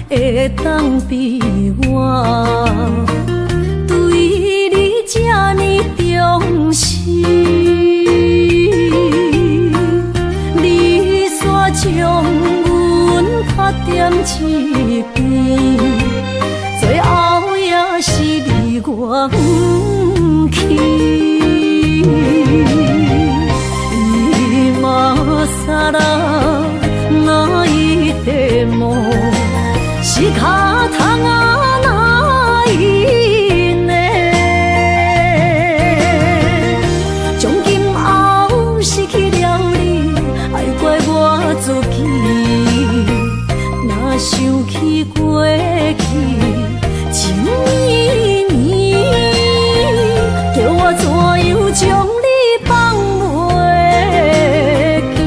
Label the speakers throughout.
Speaker 1: 会当比我对你这呢重视，你煞将阮拍点一边，最后也是你我不去。今さら泣いても仕方がないね。从今后失去了你，爱怪我自己。若想起过去情绵绵，叫我怎样将你放袂记？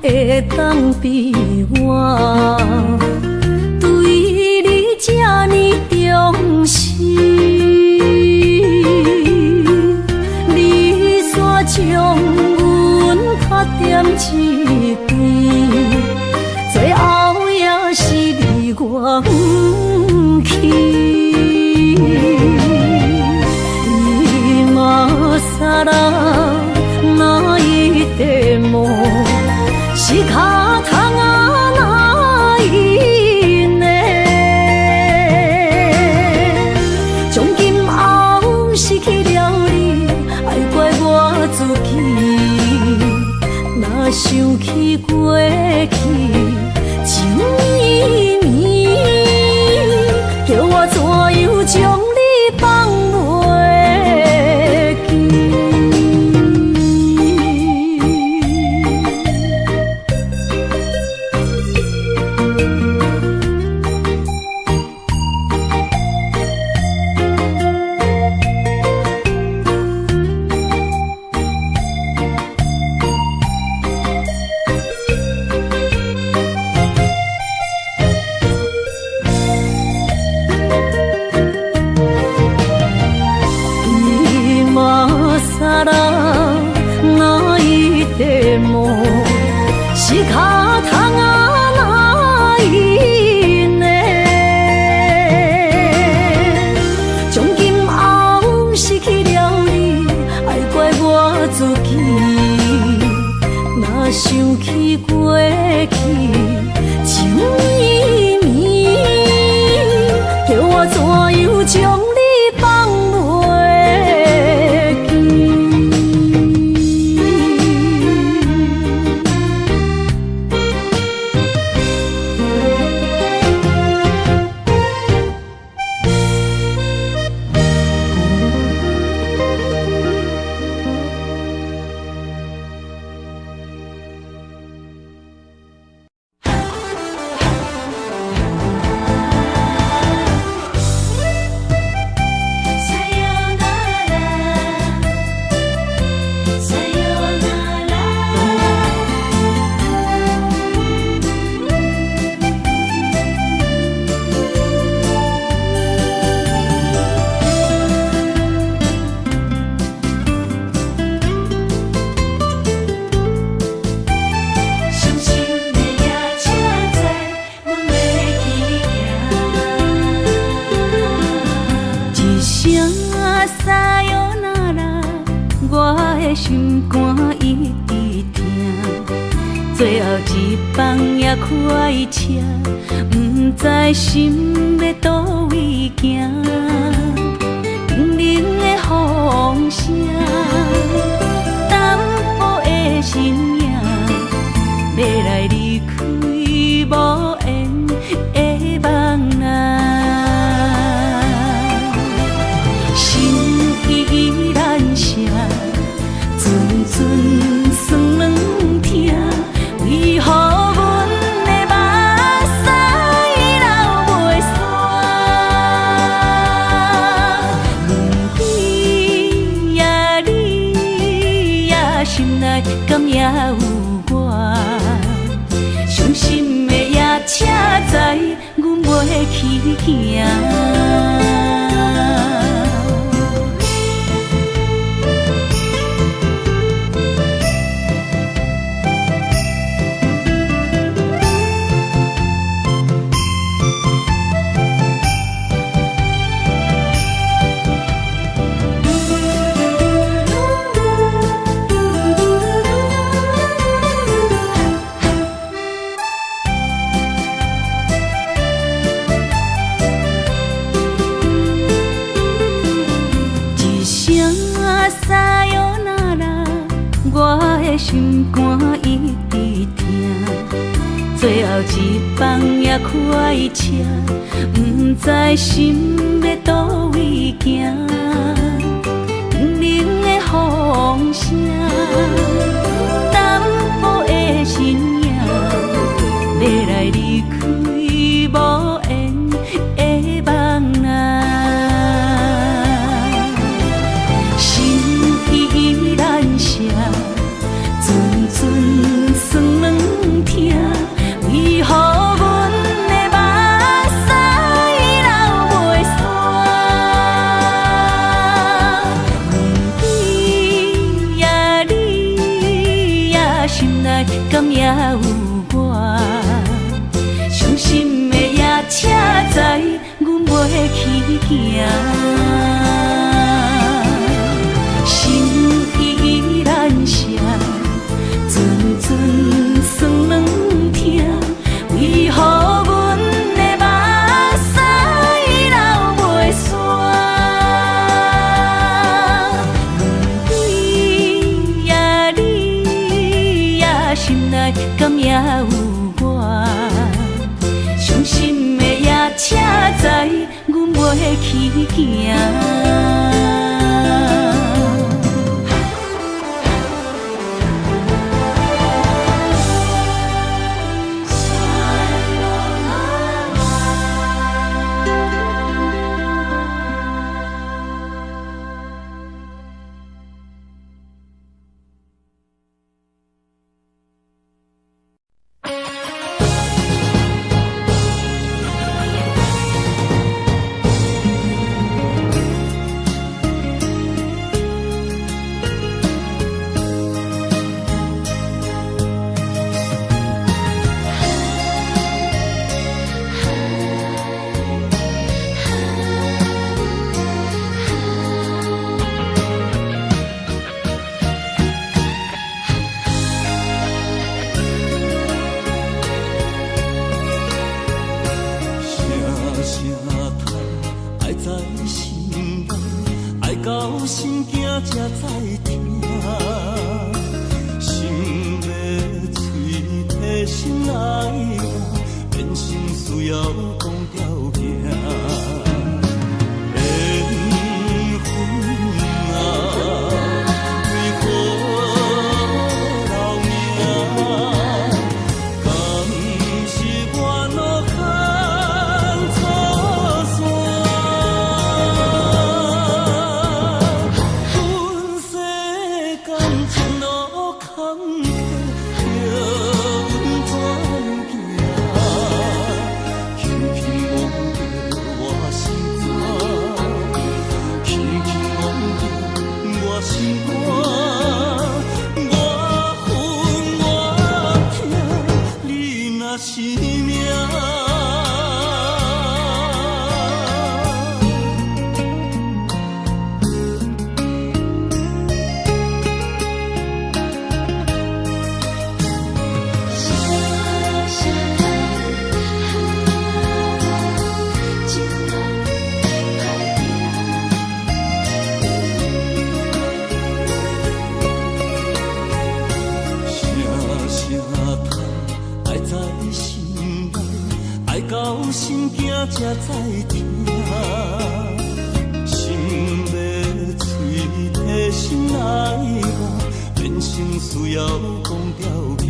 Speaker 1: 会当比我对你这呢重视，你煞将阮拍点一边，最后也是你我不去。今さら泣いても仕方がないね。从今后失去了你，爱怪我自己。若想起过去情绵绵，叫我怎样将你放袂记？今さら泣いても仕方がないね。从今后失去了你，爱怪我自己。若想起过去情绵绵，叫我怎样将你放袂记？心肝一直疼，最后一放也开车，不知心要倒位行。冷冷的风声，淡薄的身影，要来离开无缘的梦啊，心依然舍。阵阵酸软疼，为何阮的目屎一帮也快车，不知心要倒位行。冷冷的风声，淡薄的身影，要来离开无缘的梦啊。心依然舍，阵阵酸软痛，为何阮的目屎流袂煞？问你呀，你呀，心内敢也有我？伤心的夜车载，阮袂去行。心依然舍，阵阵酸软痛，为何阮的目屎流袂煞？问你呀，你呀，心内敢也有我？伤心的夜车载，阮袂去行。
Speaker 2: 才知听，心要碎体心来磨，变成需要讲条命。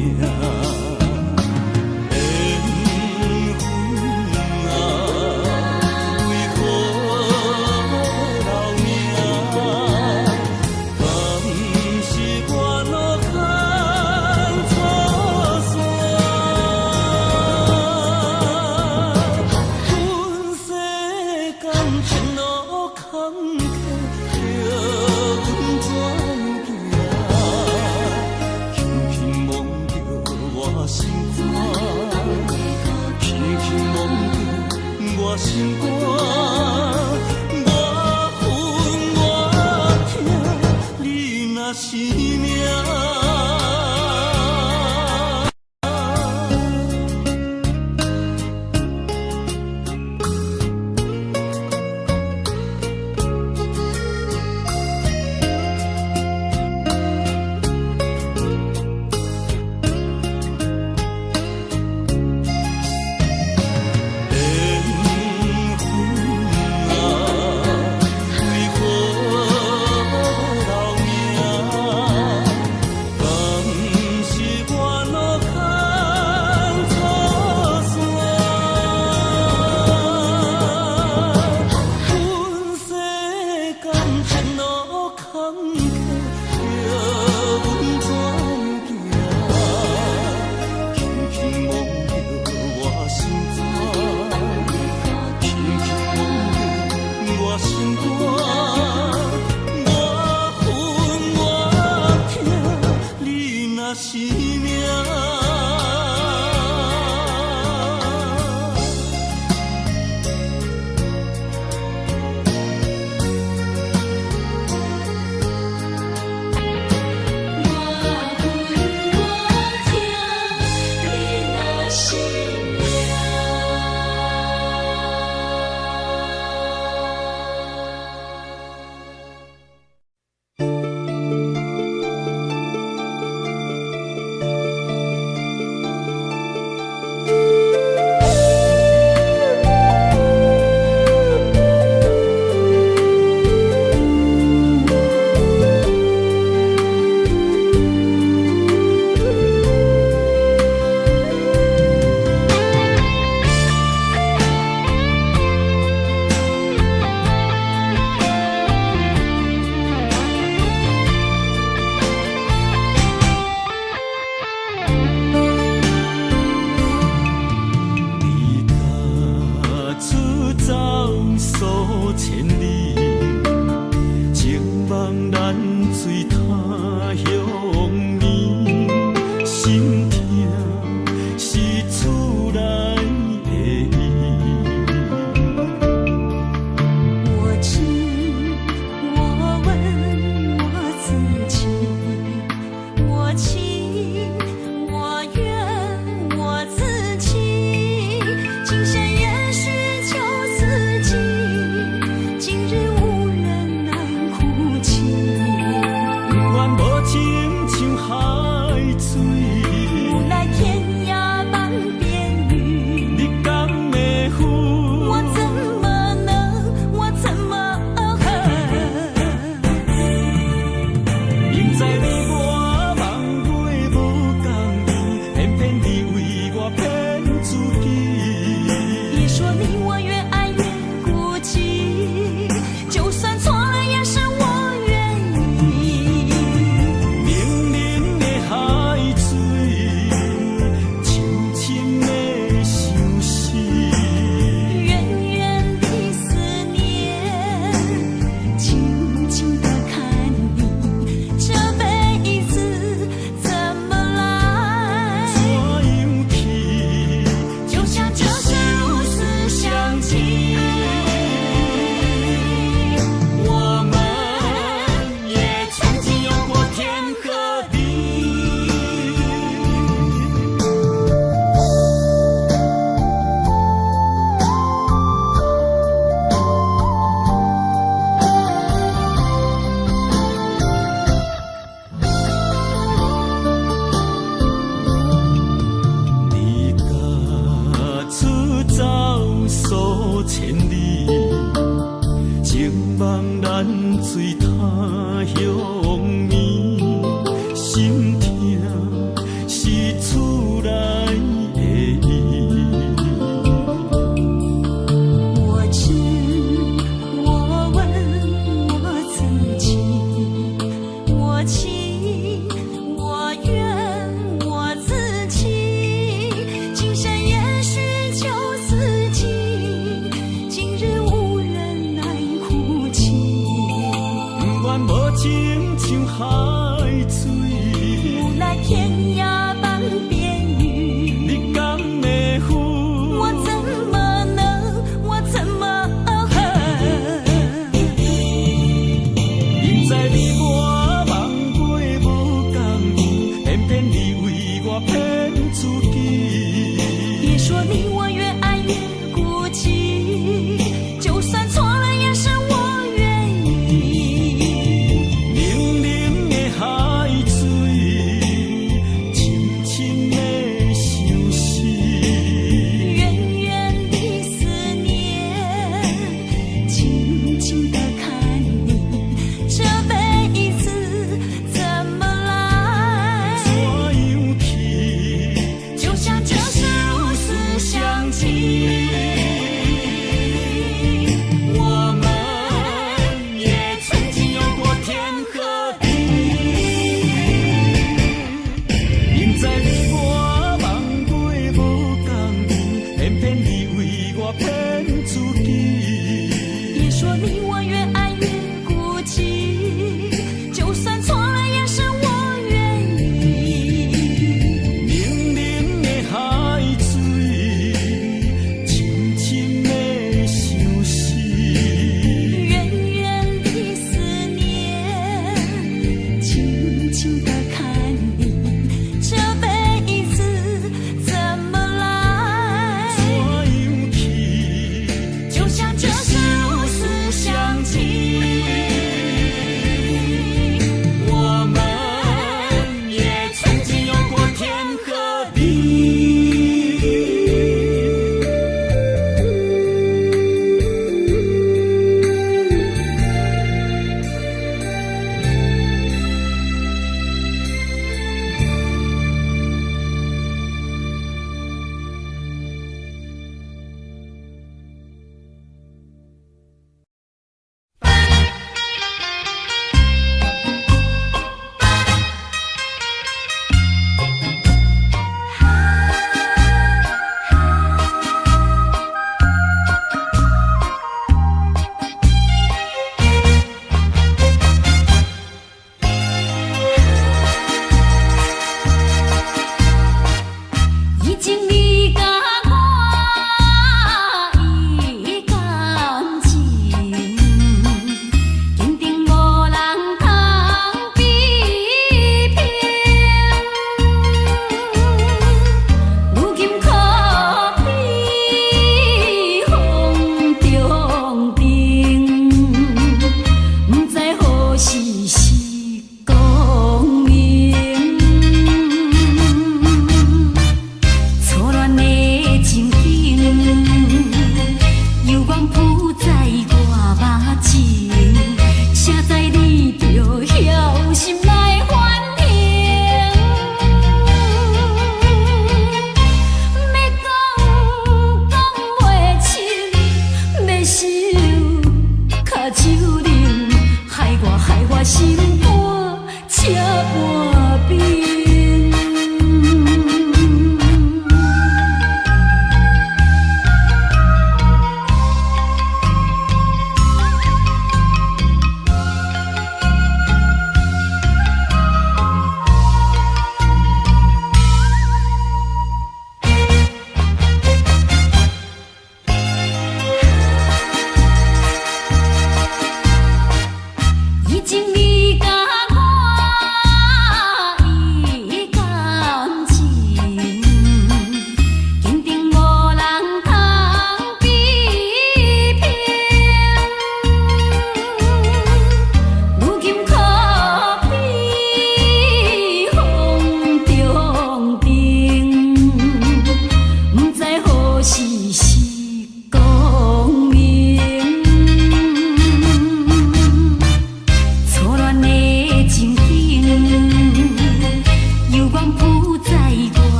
Speaker 2: 心肝，我恨我痛，你若是命。是命。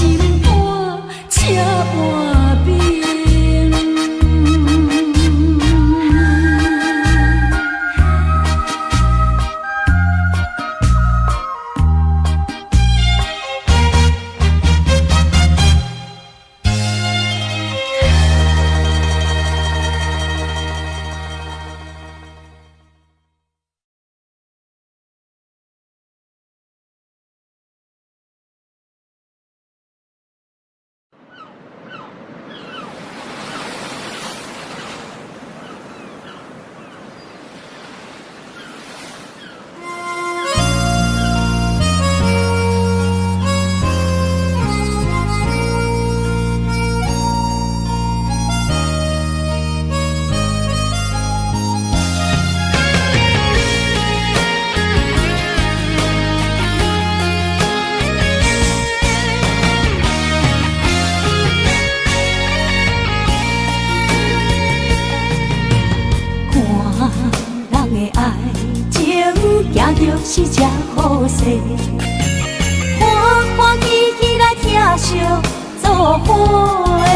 Speaker 1: 心肝才换面。行着是这好势，欢欢喜喜来疼惜做伙的。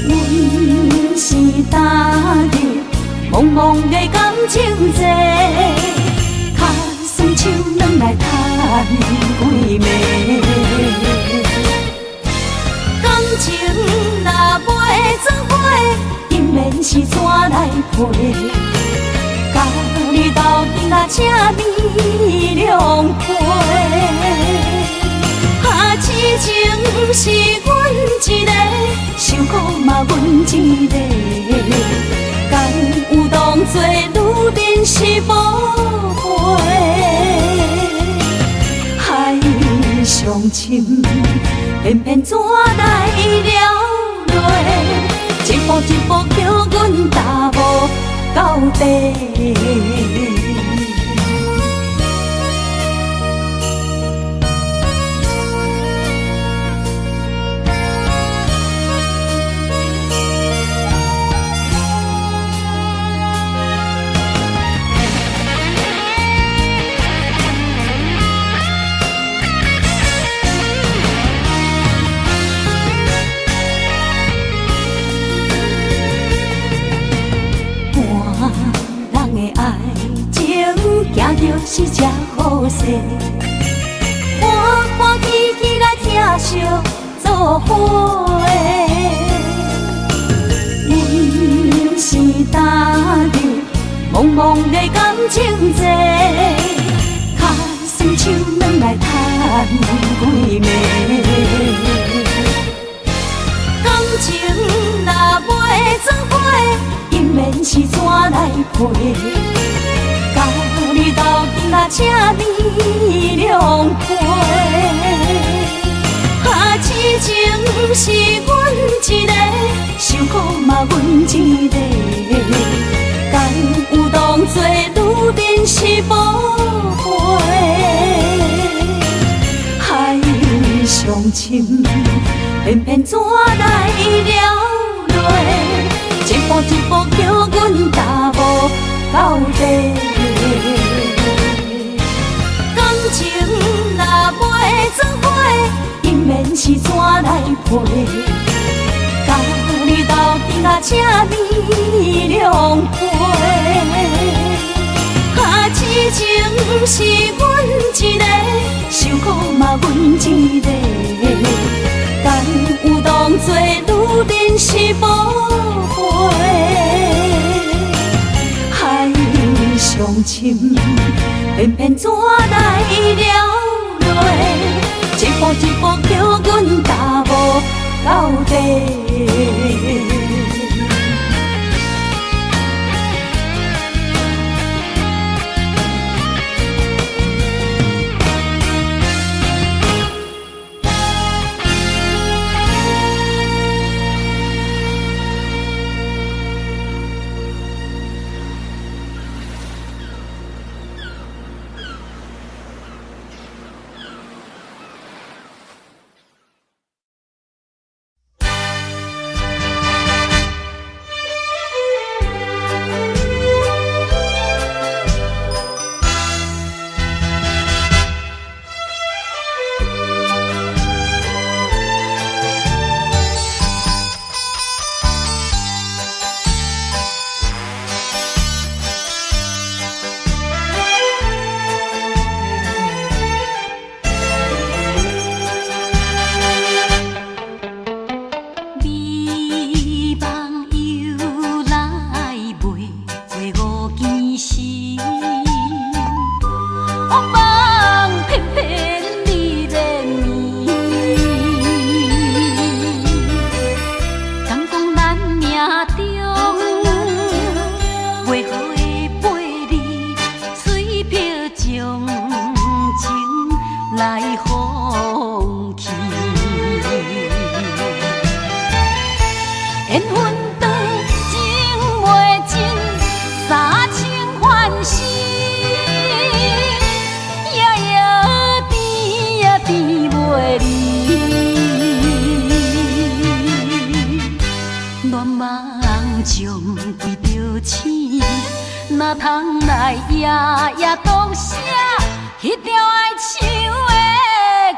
Speaker 1: 阮是今日茫茫的感情债，脚酸手软来赚几暝。感情若袂做伙，因免是怎来陪？甲你斗阵啊，请你谅陪。痴情是阮一个，受苦嘛阮一个。敢有当作女人是无陪？海上深，偏偏怎来了落？一步一步叫阮踏无到底。行着是这好势，欢欢喜喜来疼惜做伙的。阮是今日茫茫的感情债，脚酸手软来赚几暝。感情若袂做伙，因免是怎来陪？甲你斗阵啊，请你谅陪。痴情是阮一个，受苦嘛阮一个。敢有当作女人是无陪？海上深，偏偏怎来了落？一步一步叫阮踏无到底。感情若袂做伙，因免是怎来陪？甲你斗阵啊，请你谅陪。痴情是阮一个，受苦嘛阮一个。敢有当作女人是无陪？海上深，偏偏怎来了落？一步一步叫阮踏无到底。乱梦中规着醒，哪通来夜夜读写迄条爱唱的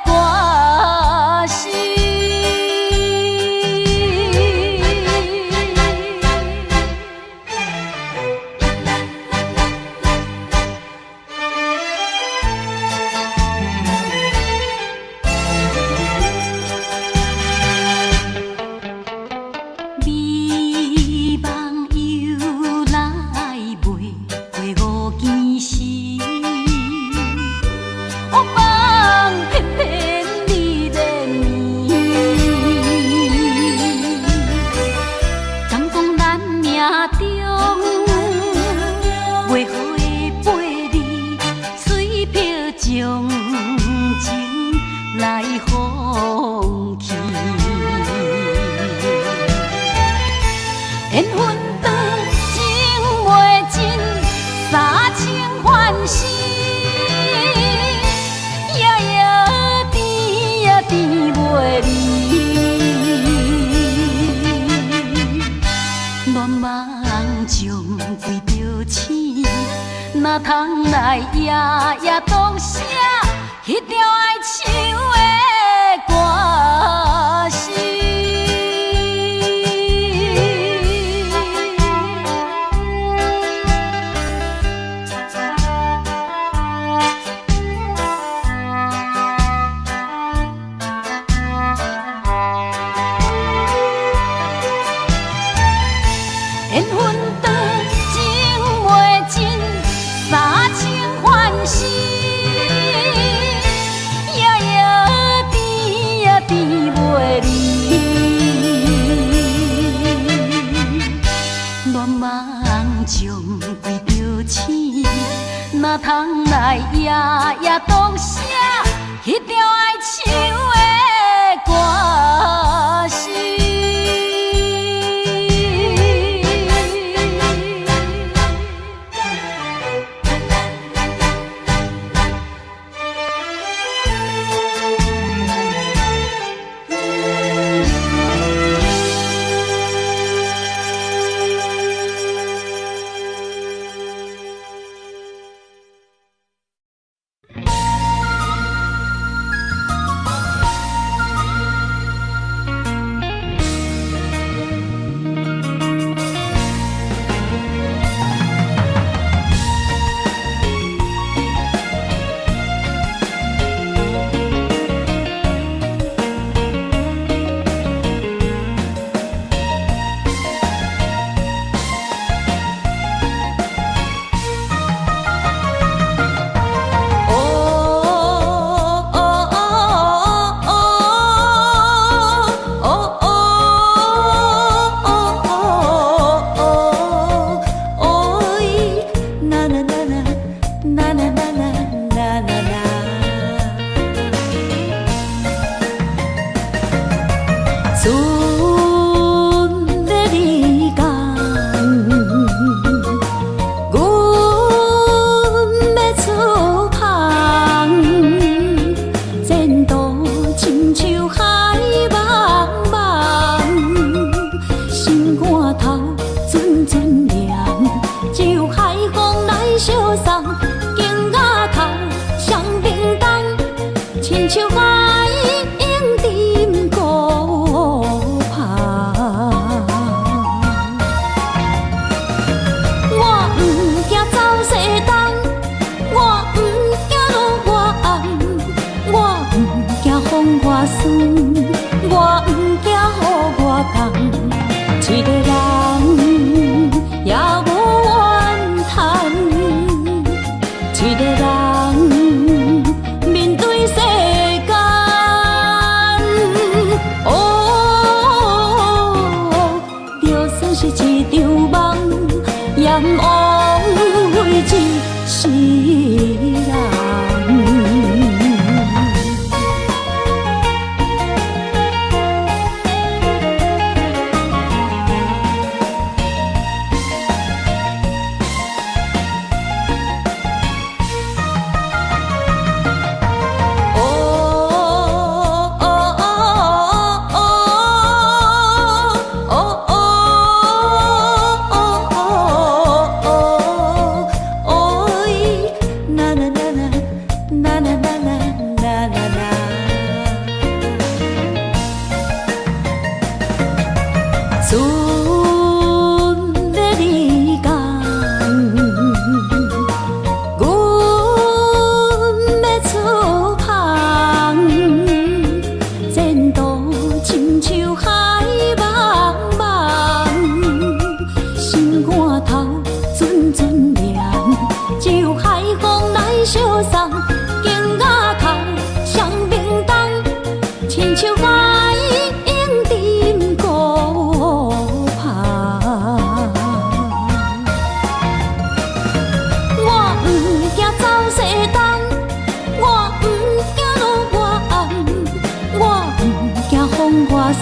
Speaker 1: 歌词？哪通来夜夜读写迄条爱唱的歌词？缘分长情袂尽，三情幻死，夜夜甜呀甜袂离。乱梦中规着醒，哪通来夜夜读写迄条爱唱的歌词？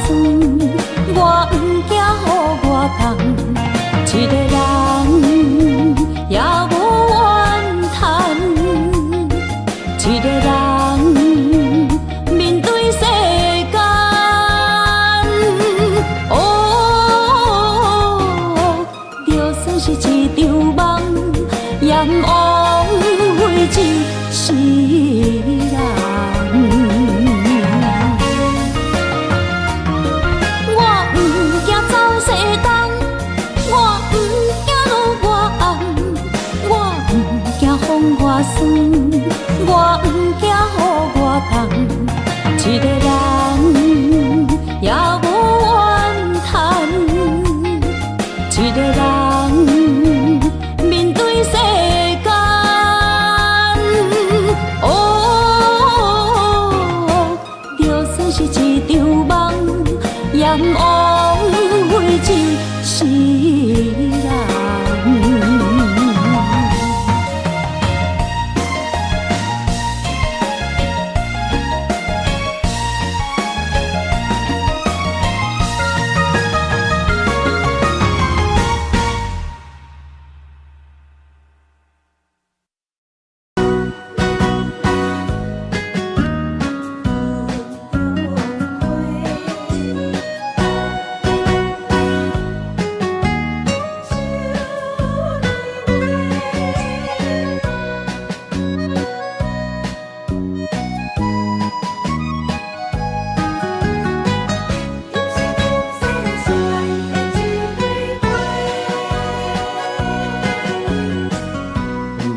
Speaker 1: 酸，我不惊予我放，一个人也无怨叹，一个人面对世间。哦，就算是一场梦，也不枉费一世人。我不惊走西东，我不惊路外红，我不惊风外酸，我不惊雨外重，一个人也无怨叹，一个人面对世间。哦，就算是一场梦，也不枉费一世人。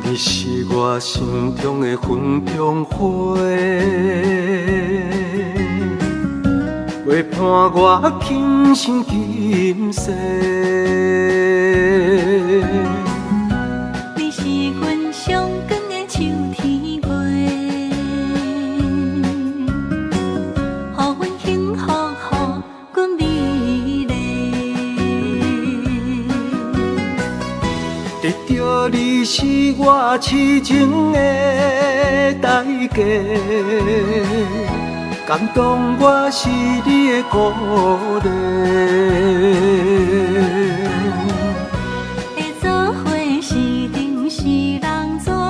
Speaker 2: 你是我心中的云中花，陪伴我今生今世。
Speaker 1: 你是阮上光的秋天月，予阮幸福，予阮美丽。
Speaker 2: 得到你是我痴情的代价，感动我是你的鼓励。
Speaker 1: 会做伙是定是人做媒，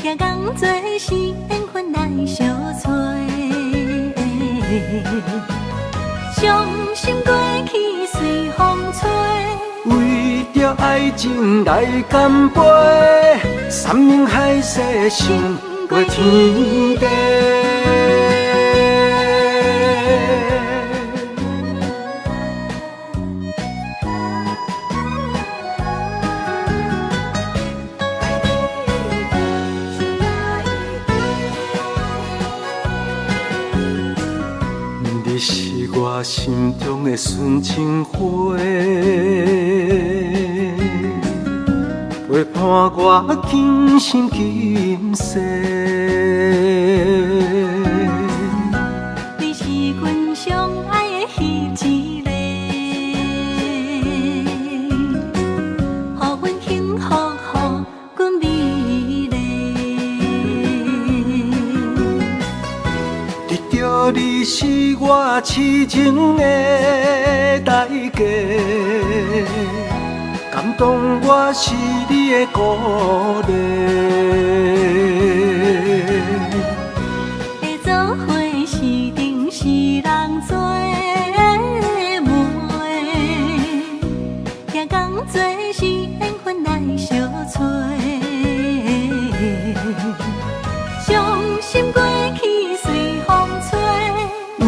Speaker 1: 行工做是缘分来相找。伤心过去随风吹。
Speaker 2: 为着爱情来干杯，山盟海誓想过天地。你是我心中的纯情花，陪伴我今生今世。
Speaker 1: 你是阮上爱的彼一个，予阮幸福，予阮美丽。
Speaker 2: 得到你是我痴情的代价，感动我是你的鼓励。
Speaker 1: 会做伙是定是人做媒，行工做是缘分来相找。伤心过去随风吹。
Speaker 2: 为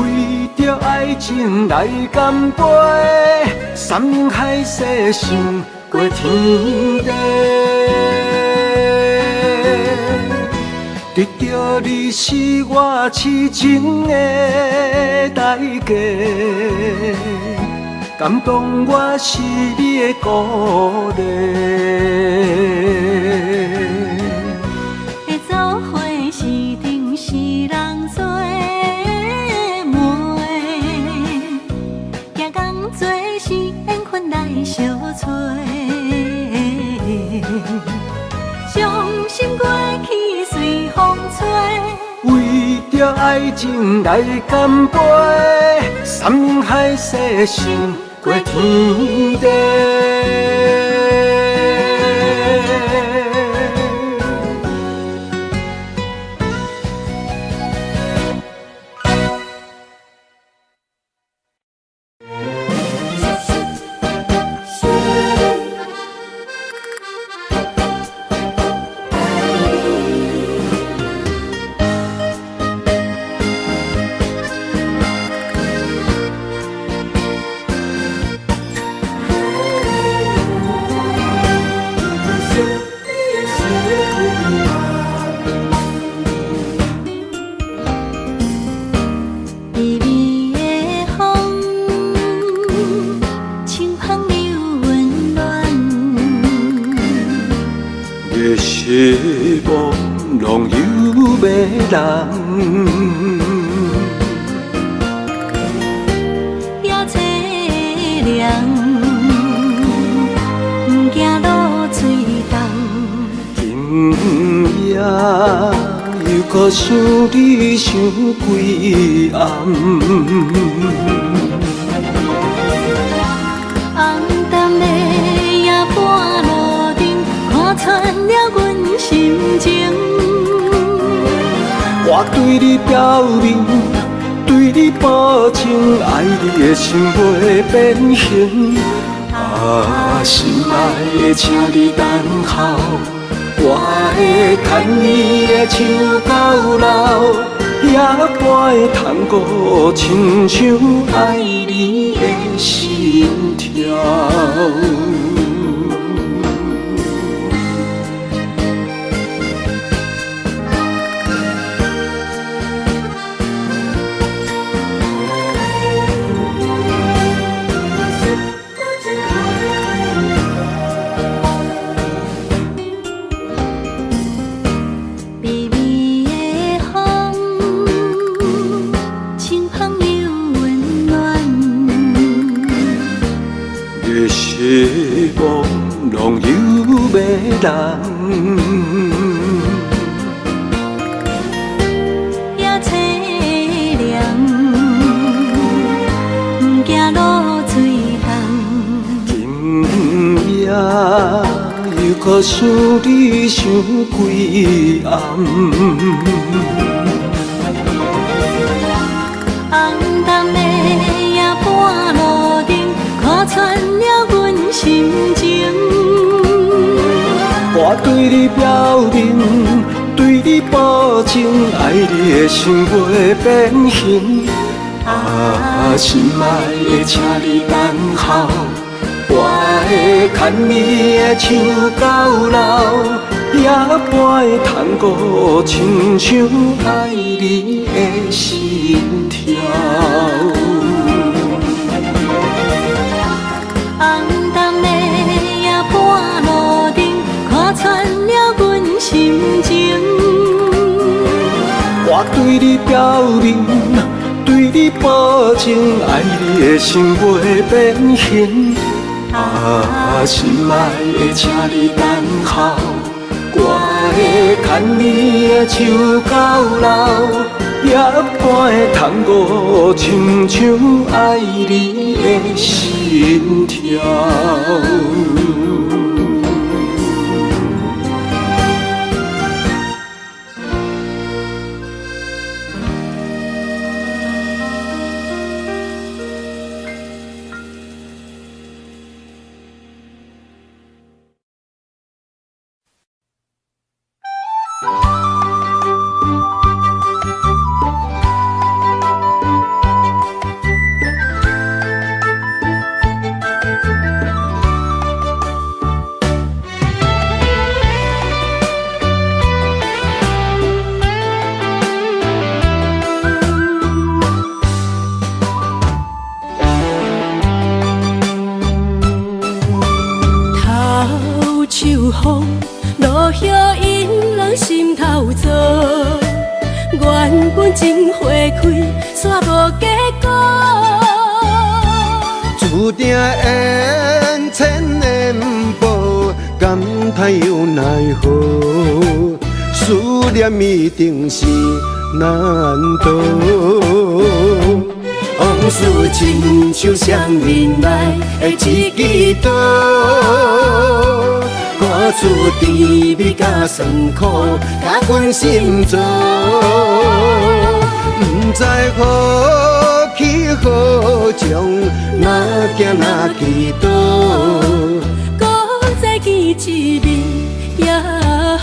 Speaker 2: 着爱情来干杯，山盟海誓想过天地。得到你是我痴情的代价，感动我是你的鼓励。
Speaker 1: 会做伙是定是人做媒，行工做是缘分来相找。伤心过去随风吹。
Speaker 2: 为着着爱情来干杯，山盟海誓想过天地。希望拢有要人，
Speaker 1: 也凄凉，不惊落水重。
Speaker 2: 今夜又搁想你想几暗。
Speaker 1: 红淡的夜半路灯，看穿了阮心情。
Speaker 2: 我对你表明，对你保证，爱你的心袂变形。啊，心爱的，请你等候，我会牵你的手到老，也陪探戈，亲像爱你的心跳。希望拢有要人，
Speaker 1: 也凄凉，不惊落水重。
Speaker 2: 今夜又搁想你想几暗。
Speaker 1: 红淡的夜半路灯，看穿了阮心情。
Speaker 2: 我对你表明，对你保证，爱你的心袂变形。啊，心爱的，请你等候，我会牵你的手到老，也陪探戈，亲像爱你的心跳。
Speaker 1: 红淡的夜半路灯，看穿了阮心情。
Speaker 2: 我对你表明，对你保证，爱你的心袂变形。啊，心爱的，请你等候，我会牵你的手到老，也陪探戈，亲像爱你的心跳。
Speaker 1: 风落叶引人心头躁，原本情花开，煞无结果。
Speaker 3: 注定缘千缘报，感叹又奈何？思念一定是难渡。往事亲像双面来的一支刀，歌词甜蜜甲酸苦，甲阮心做。不知何去何从，哪行哪祈祷。
Speaker 1: 搁再见一面也好。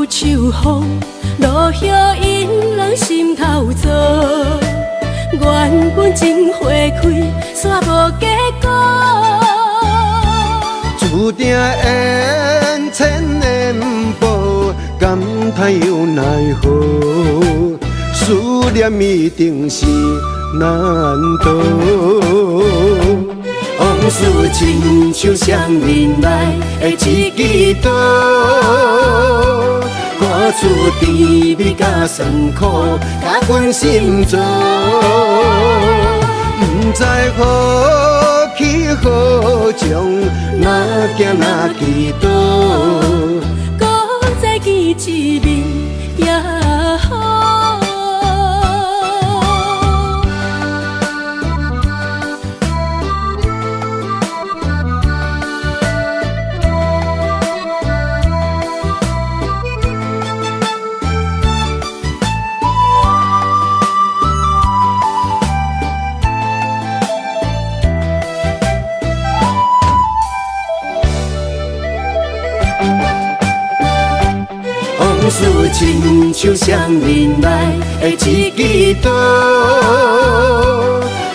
Speaker 1: 秋风落叶引人心头躁，缘分真花开，煞无结果。
Speaker 3: 注定缘千年报，感叹又奈何？思念一定是难渡。往事亲像双面来的一支刀，歌词甜蜜甲酸苦，甲阮心做。不知何去何从，哪行哪祈祷。
Speaker 1: 搁再见一面也好。
Speaker 3: 往事亲像双面来的一支刀，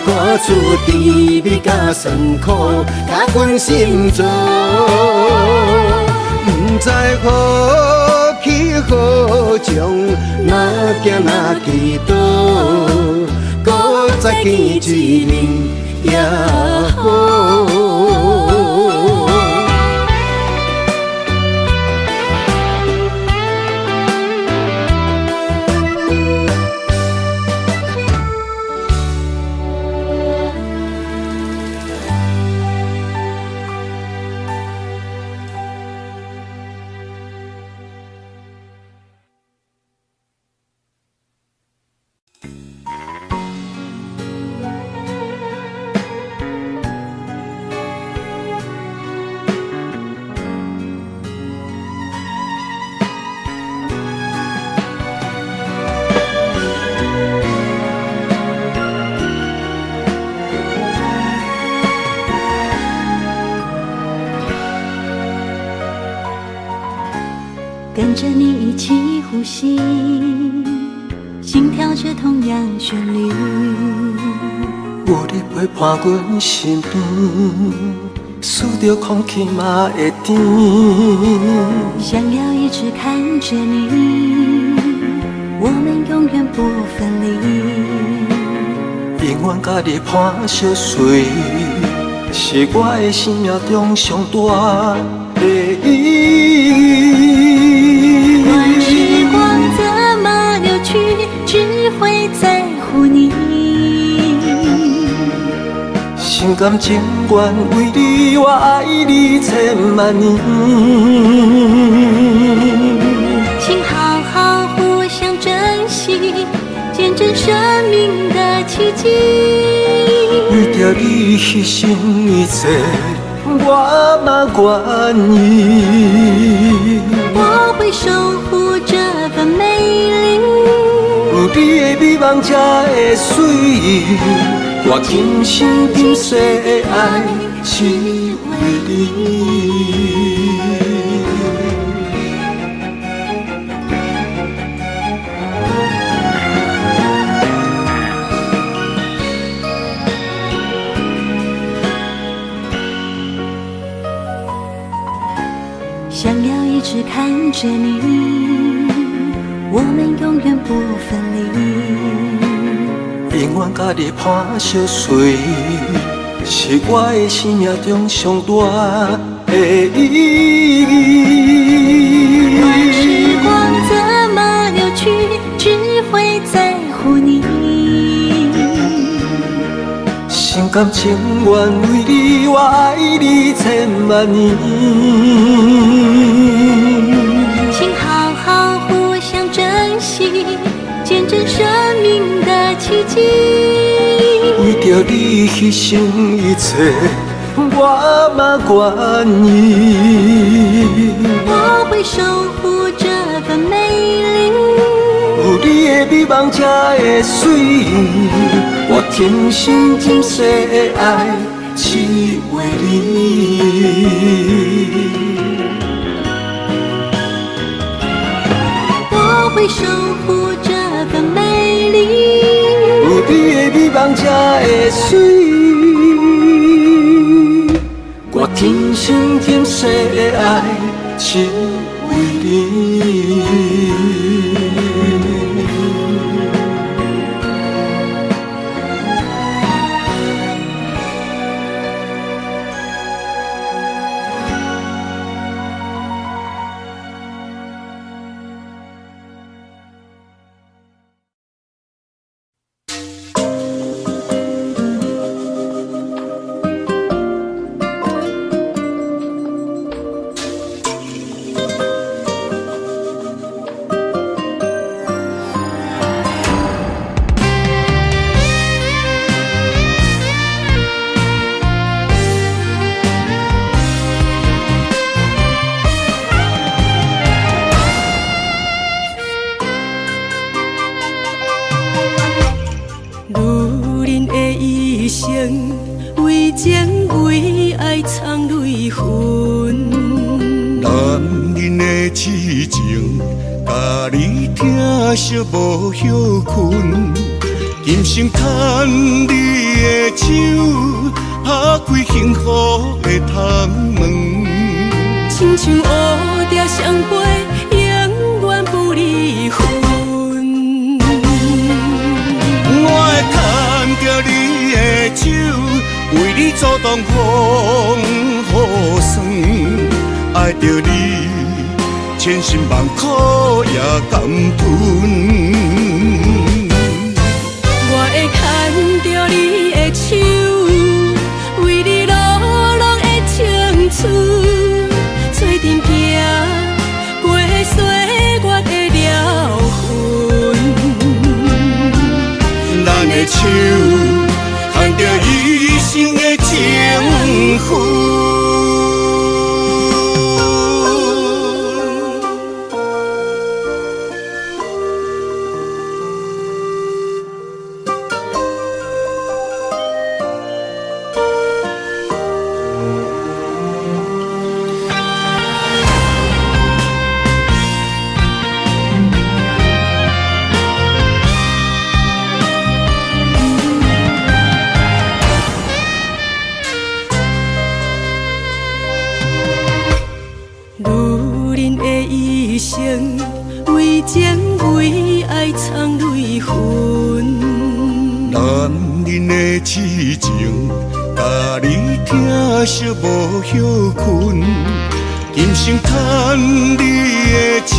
Speaker 3: 歌词甜蜜甲酸苦，甲阮心做。不知何去何从，哪行哪祈祷。搁再见一面也好。
Speaker 1: 跟着你一起呼吸，心跳着同样旋律。
Speaker 2: 有你陪伴阮身边，思着空气嘛会甜。
Speaker 1: 想要一直看着你，我们永远不分离。
Speaker 2: 永远甲你伴相随，是我的生命中上大的意义。
Speaker 1: 时光怎么流去，只会在乎你。
Speaker 2: 心甘情愿为你，我爱你千万年。
Speaker 1: 请好好互相珍惜，见证生命的奇迹。
Speaker 2: 为着你牺牲一切，我嘛愿意。
Speaker 1: 我会守护这份美丽，
Speaker 2: 有你的美梦才会水，我今生今世的爱只为你。
Speaker 1: 想要一直看着你，我们永远不分离。
Speaker 2: 永远甲你伴相随，是我的生命中上大的意义。
Speaker 1: 而时光怎么流去，只会在乎你。
Speaker 2: 心甘情愿为你，我爱你千万年。
Speaker 1: 请好好互相珍惜，见证生命的奇迹。
Speaker 2: 为着你牺牲一切，我嘛愿意。
Speaker 1: 我会守护这份美丽，
Speaker 2: 有你的美梦才会水，我天心今世的爱只为你。
Speaker 1: 我会守护这份美丽，
Speaker 2: 有你的美梦才会水，我天心今世的爱只为你。
Speaker 4: 为情为爱藏泪痕，
Speaker 3: 男人的痴情，甲你疼惜无歇困。今生牵你的手，打开幸福的窗门。
Speaker 4: 亲像乌蝶相陪，永远不离分。
Speaker 3: 我会牵着你的手，为你阻挡风雨霜。爱着你，千辛万苦也甘吞。
Speaker 4: 我会牵着你的手，为你流浪的青春，做阵行过岁月的疗痕。
Speaker 3: 咱的手牵着一生的情分。
Speaker 4: 为情为爱藏泪痕，
Speaker 3: 男人的痴情，甲你疼惜无歇困。今生牵你的手，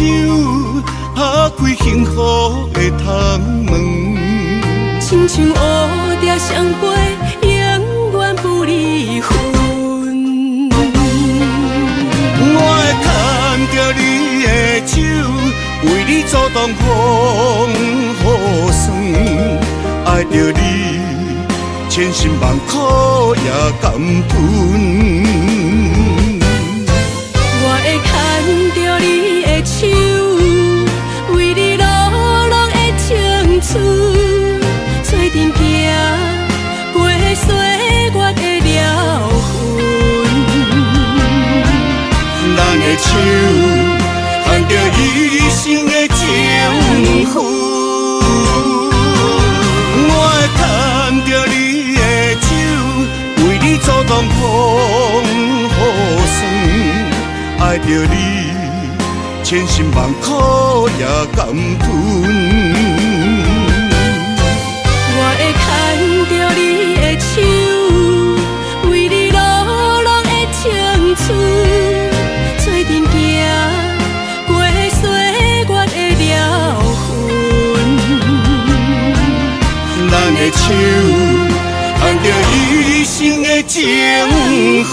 Speaker 3: 打开幸福的窗门。
Speaker 4: 亲像乌蝶相陪，永远不离分。
Speaker 3: 我会牵着你的手，为你阻挡风雨霜。爱着你，千辛万苦也甘吞。
Speaker 4: 我会牵着你的手，为你流浪的青春，做阵行过岁月的疗痕。
Speaker 3: 咱的手牵着一生的情分。我会牵着你的手，为你阻挡风雨霜。爱着你，千辛万苦也甘吞。
Speaker 4: 我会
Speaker 3: 的手，牵着一生的情妇。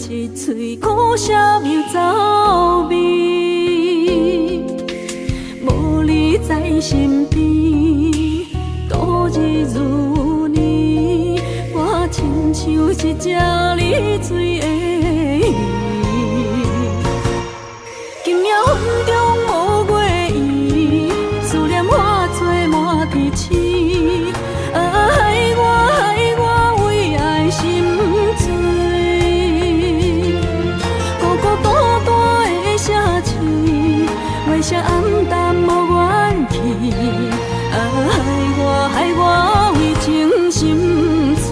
Speaker 4: 一嘴苦涩又走味，无你在身边，度日如年。我亲像一只离水的鱼，今夜风中无月圆，思念化作满天星。害我为爱心醉。为啥暗淡无元气？害我为情心碎。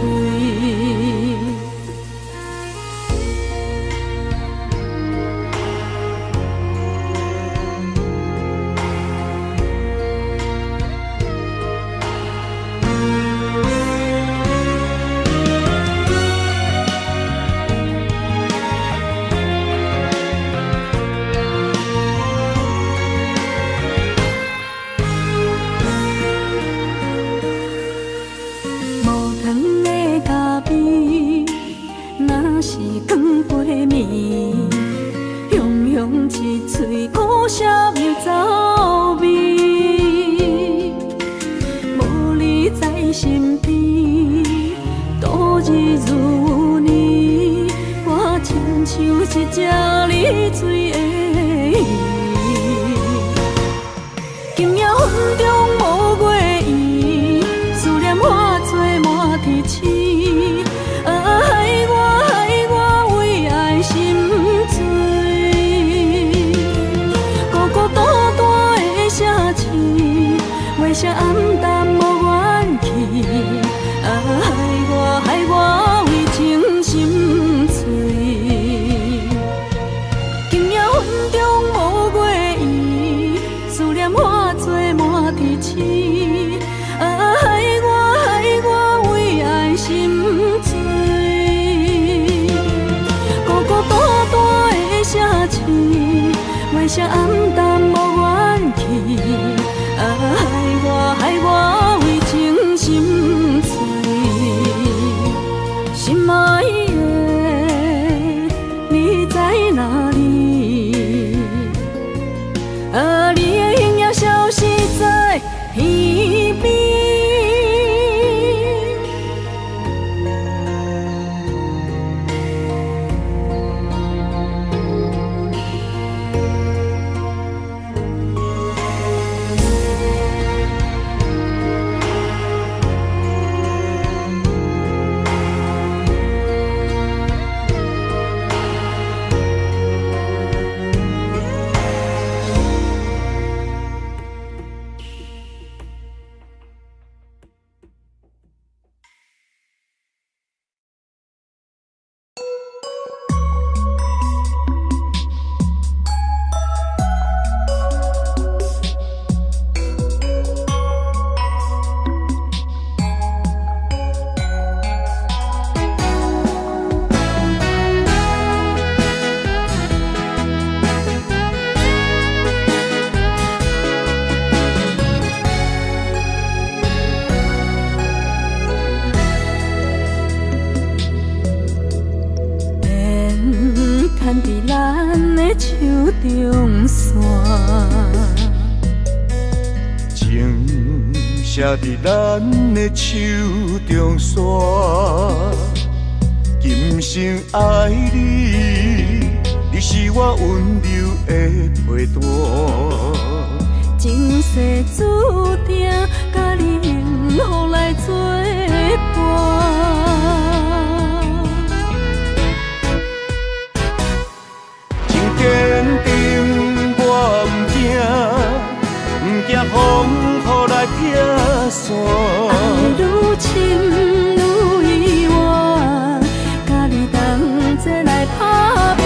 Speaker 4: 一嘴苦涩又走味，无你在身边，度日如年。我亲像一只离水的鱼，今夜风中无月圆，思念化作满天星。害我为爱心醉。为啥暗淡无元气？害我为情心碎。今夜风中无月圆，思念化作满天星。害我为爱心醉。孤孤单单的城市，为啥暗淡无元气？害我为情心碎，心爱的你在哪里？你的影也消失在天边。
Speaker 3: 情
Speaker 2: 写伫咱的手中线，今生爱你，你是我温柔的陪伴。
Speaker 4: 前世注定，甲你幸福来作伴。
Speaker 2: 真坚定，我不惊风雨来撇散。
Speaker 4: 爱愈深愈意外，甲你同齐来打拼。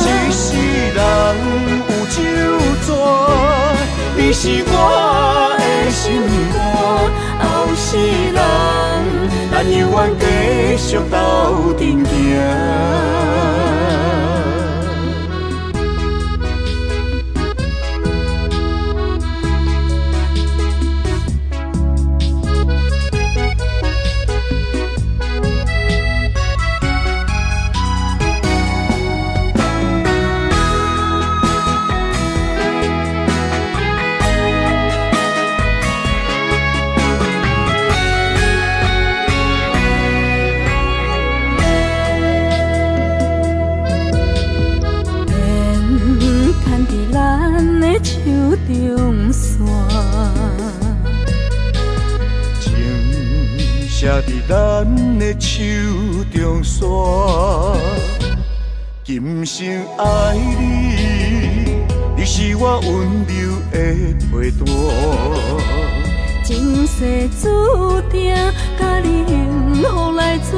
Speaker 2: 一世人有酒泉，你是我的心肝。后世人，咱永远继续斗阵行。
Speaker 4: 中线，
Speaker 2: 情写伫咱的手中线，今生爱你，你是我温柔的陪伴。
Speaker 4: 前世注定，甲你幸福来作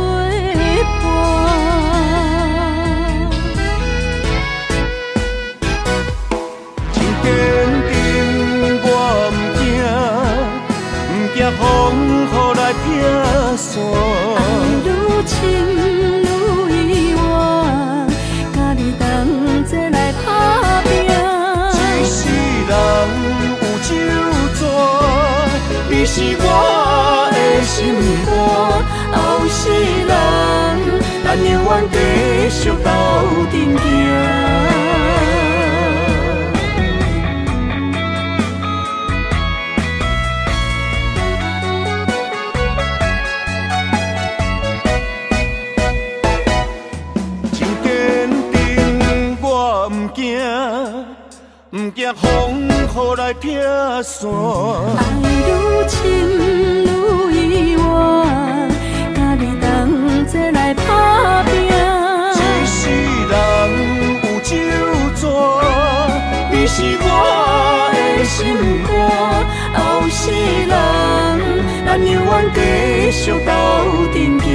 Speaker 4: 伴。
Speaker 2: 坚定，我不惊风雨来撇散。
Speaker 4: 爱愈深愈意外，甲你同齐来打拼。
Speaker 2: 一世人有酒泉，你是我的心肝。后世人，咱永远继续斗阵行。不惊风雨来撇散，
Speaker 4: 爱愈深愈意外，甲你同齐来打拼。
Speaker 2: 一世人有酒泉，你是我的心肝。后世人，咱永远继续斗阵行。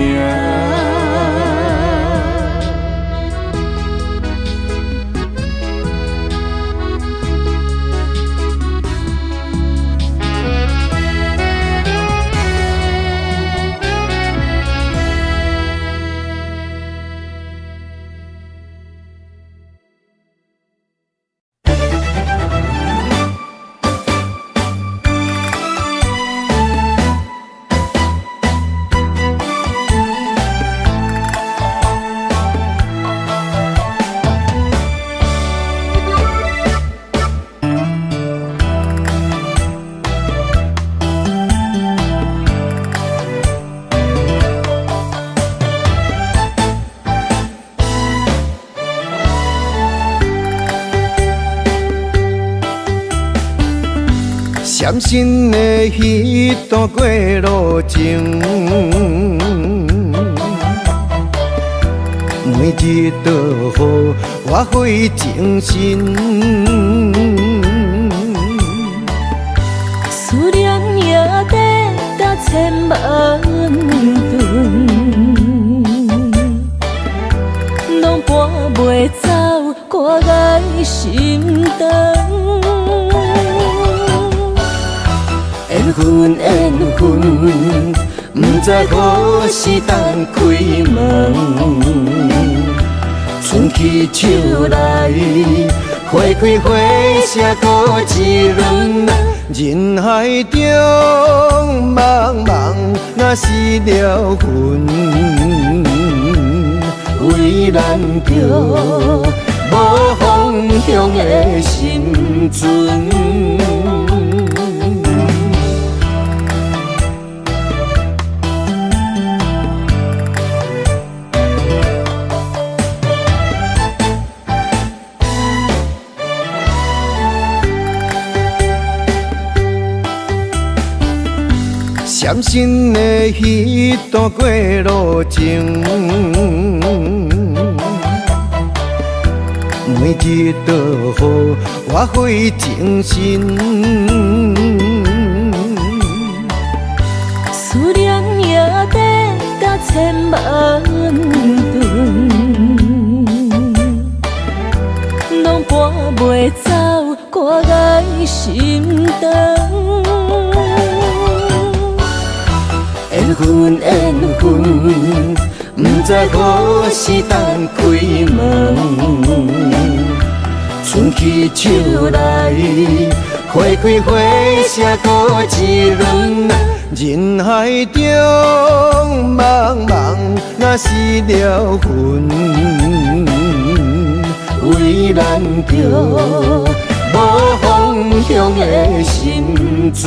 Speaker 3: 闪身的迄段过路情，每日都予我费精神。
Speaker 1: 思念也得达千万吨，拢搬袂走我爱心肠。缘分缘分，不知何时当开门。春去秋来，花开花谢过一轮。
Speaker 3: 人海中茫茫，若是了魂，为咱着无方向的心存。伤心的彼段过路情，每日都予我费精神。
Speaker 1: 思念也得到千万吨，拢搬袂走我爱心肠。缘分缘分，不知何时当开门。春去秋来，花开花谢过一轮。
Speaker 3: 人海中茫茫，若是了魂，为咱着无方向的心存。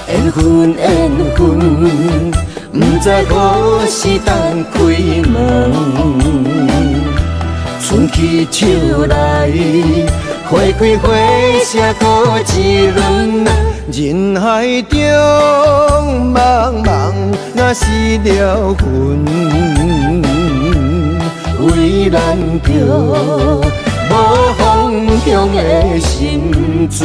Speaker 1: 缘分缘分，不知何时当开门。春去秋来，花开花谢过一轮。
Speaker 3: 人海中茫茫，若是了魂，
Speaker 1: 为咱着无方向的心存。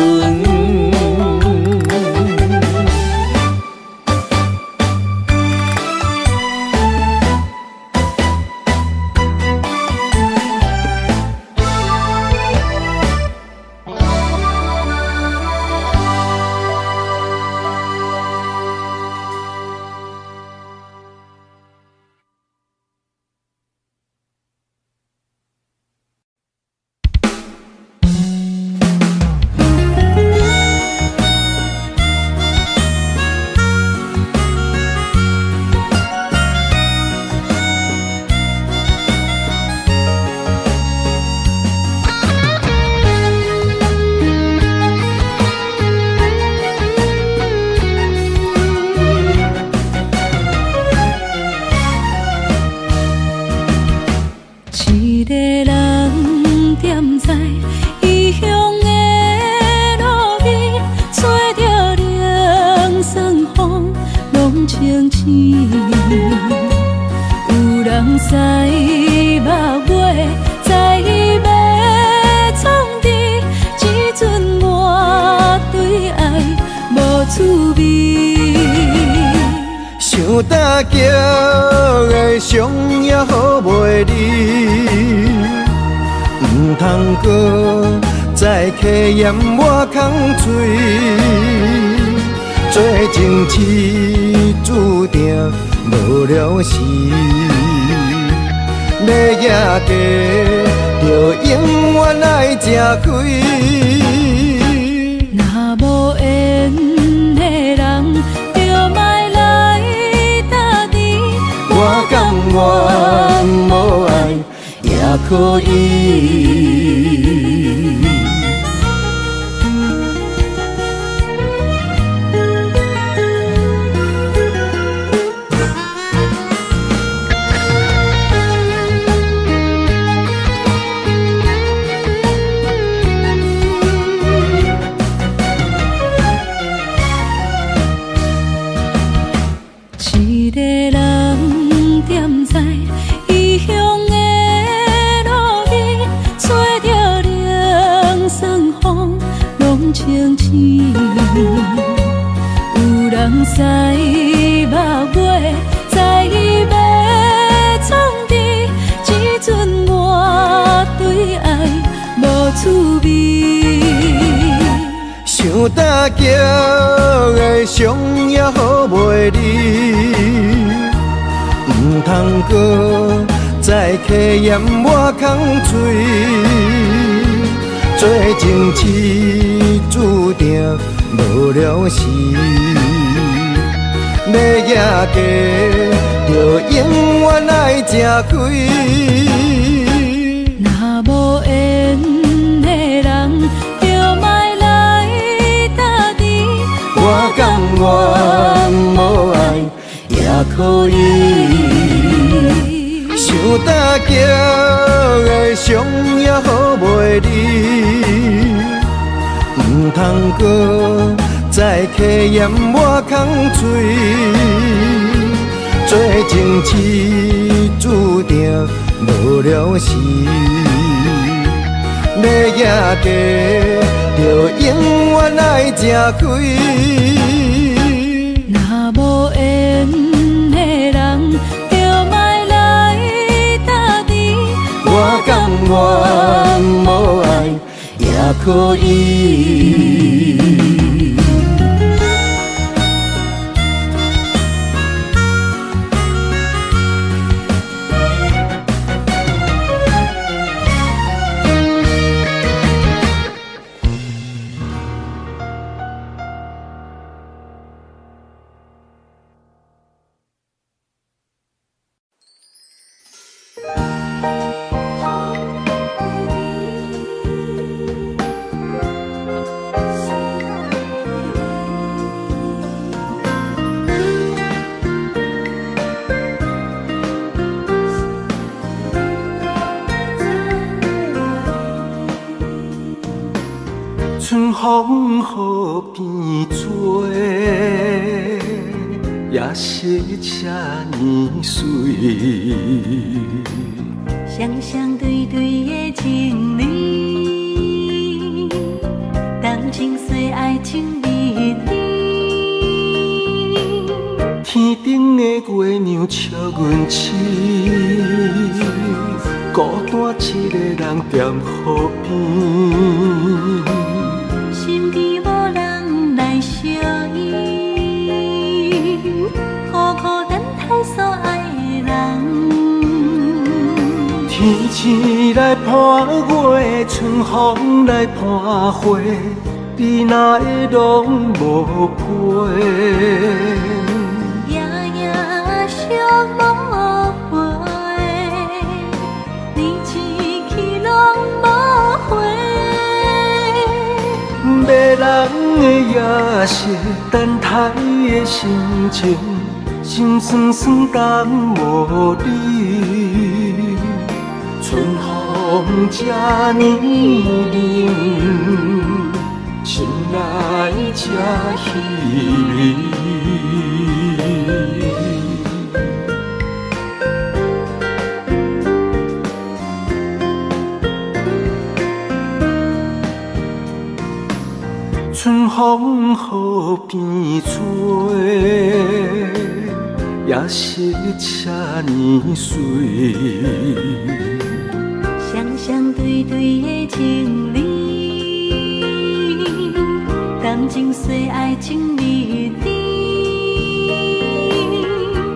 Speaker 4: 一个人踮在异乡的路边，吹着凉爽风，拢清醒。有人驶马尾，在要创治，只准我对爱无滋味。
Speaker 3: 想搭桥的伤也好袂离，唔通搁再客嫌我空嘴，做情痴注定无了时，要野地就永远爱吃亏。
Speaker 4: 若无缘的人，就莫来打你。
Speaker 3: 我甘愿无爱也可以。
Speaker 4: 一个人踮在异乡的路边，吹着凉爽风，拢清醒。有人驶马尾，在要创治，只准我对爱无滋味。
Speaker 3: 想搭桥的伤也好袂离，唔通搁再客嫌我空嘴，做情痴注定无了时。要野家，就永远爱吃亏。
Speaker 4: 若无缘的人，就莫来打滴。
Speaker 3: 我甘愿无爱也可以。想大桥的伤也好袂离，唔通搁再客嫌我空嘴。做情痴注定无了时，要野家就永远爱吃亏。
Speaker 4: 若无缘的人，就莫来打滴。
Speaker 3: 我甘愿无爱也可以。
Speaker 2: 春风雨变做，也是这呢水。
Speaker 1: 双双对对的情侣，动情岁爱情蜜里。
Speaker 2: 天顶的月亮笑阮痴，孤单一个人踮河边。
Speaker 1: 心机无人来相依，孤孤单单所爱的人。
Speaker 2: 天星来伴月，春风来伴花，你哪会拢无陪？
Speaker 1: 夜夜想无回，你一去拢无回。
Speaker 2: 迷人的夜色，等待的心情，心酸酸等无你。春风这呢冷，心内这稀微。春风雨变做，也是这呢水。
Speaker 1: 双双对对的情侣，动情岁爱情蜜里。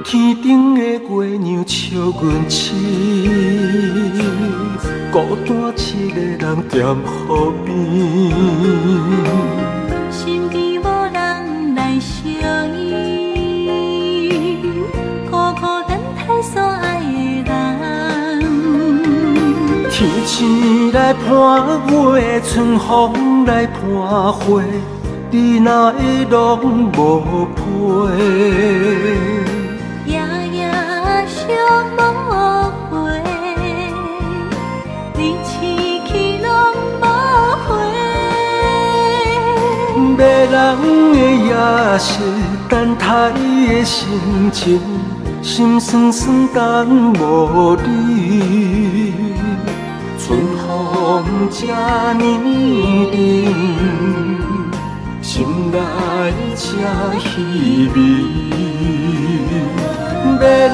Speaker 2: 天顶的月亮笑阮痴，孤单一个人踮河边。
Speaker 1: 身边无人来相依，孤孤单单所爱的人。
Speaker 2: 天星来伴月，春风来伴花，你哪会拢无陪？
Speaker 1: 夜夜想无回，你一去拢无回。
Speaker 2: 迷人的夜色，等待的心情，心酸酸等无你。春风这呢冷，心内这稀微。迷人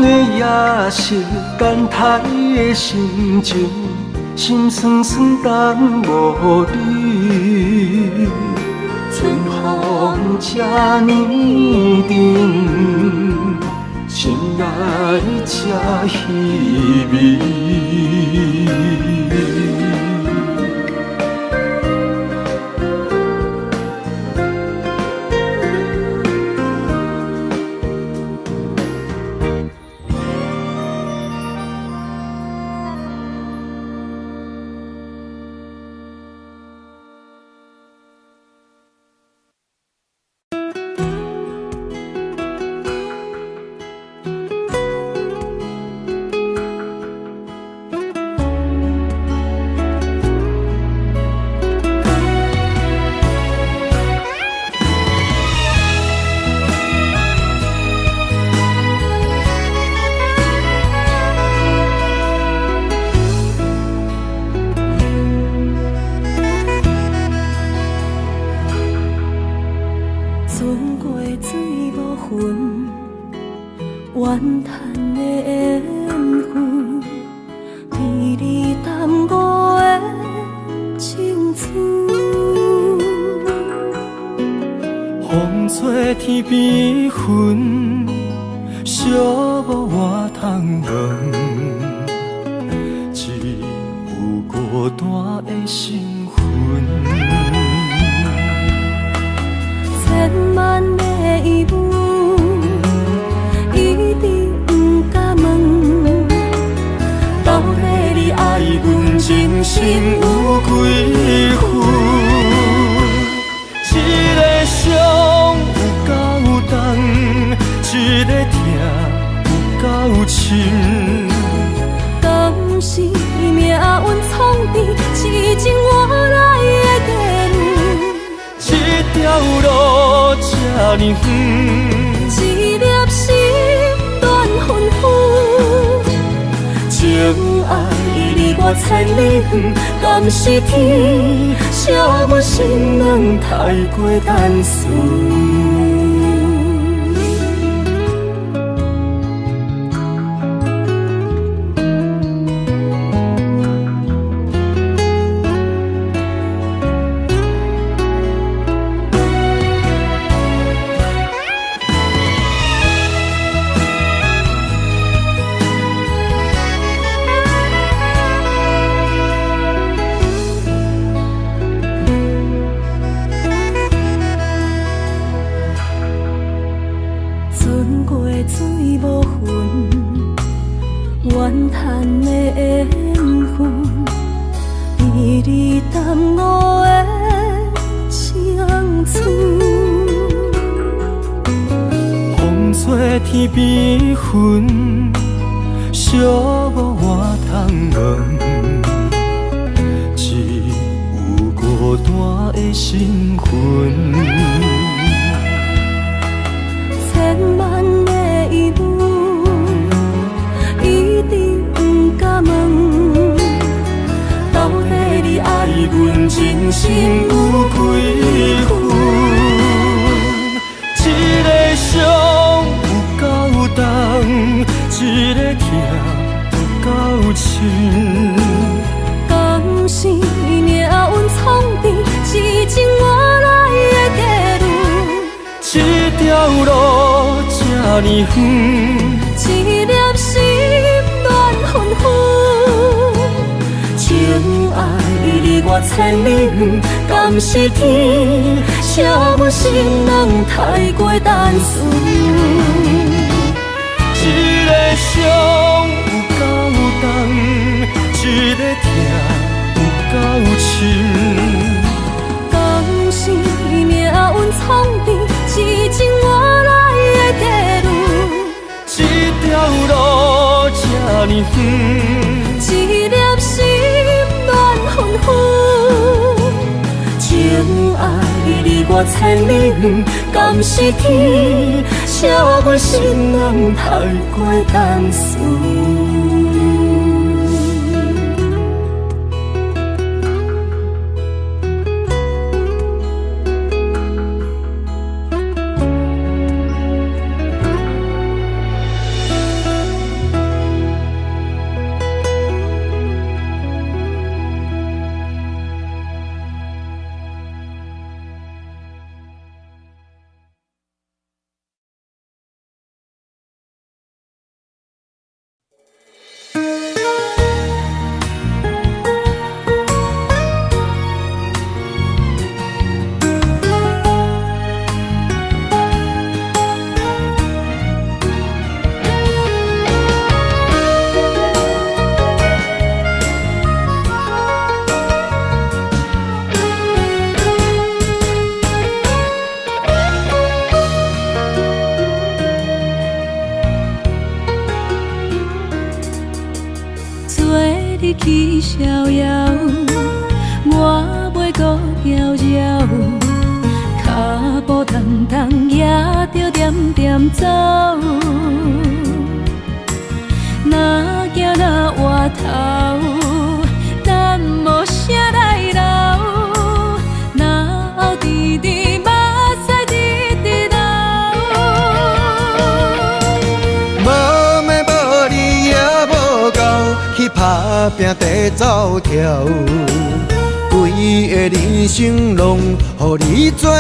Speaker 2: 的夜色，等待的心情，心酸酸等无你。春风这呢冷，心内这稀微。
Speaker 4: 怨叹的缘分，为你耽误的青春。
Speaker 2: 风吹天边云，寂寞我通问。孤单的身份，
Speaker 4: 千万个疑问，一直不敢问。到底你爱阮真心有几分？
Speaker 2: 一个伤有够重，一个痛有够深。
Speaker 4: 敢是命运创治，痴情换来的地路。
Speaker 2: 这条路这呢远，
Speaker 4: 一粒心乱纷纷。情爱离我千里远，敢是天惜我心软太过单纯。怨叹的缘分，为你耽误的青春。
Speaker 2: 风吹天边云，寂寞我通问。只有孤单的身份，
Speaker 4: 千万个疑问，一直不敢问。到底你爱阮真心有几分？
Speaker 2: 一个伤有够重，一个痛有够深。
Speaker 4: 敢是命运创治，痴情换来的地路。
Speaker 2: 这条路这呢远，
Speaker 4: 一粒心乱纷纷。情爱离我千里远，敢是天惜我心人太过单纯。
Speaker 2: 一个伤有够重，一个痛有够深。
Speaker 4: 敢是命运创治，痴情换来的地路。
Speaker 2: 这条路这呢远，
Speaker 4: 一粒心乱纷纷。情爱离我千里远，敢是天惜我心人太过单纯。
Speaker 1: 去逍遥，我袂搁搅扰，脚步重重也着点点走。若行若回头，咱无啥来留，若后直直目屎直直流。
Speaker 3: 莫拼地走跳，规个人生拢予你做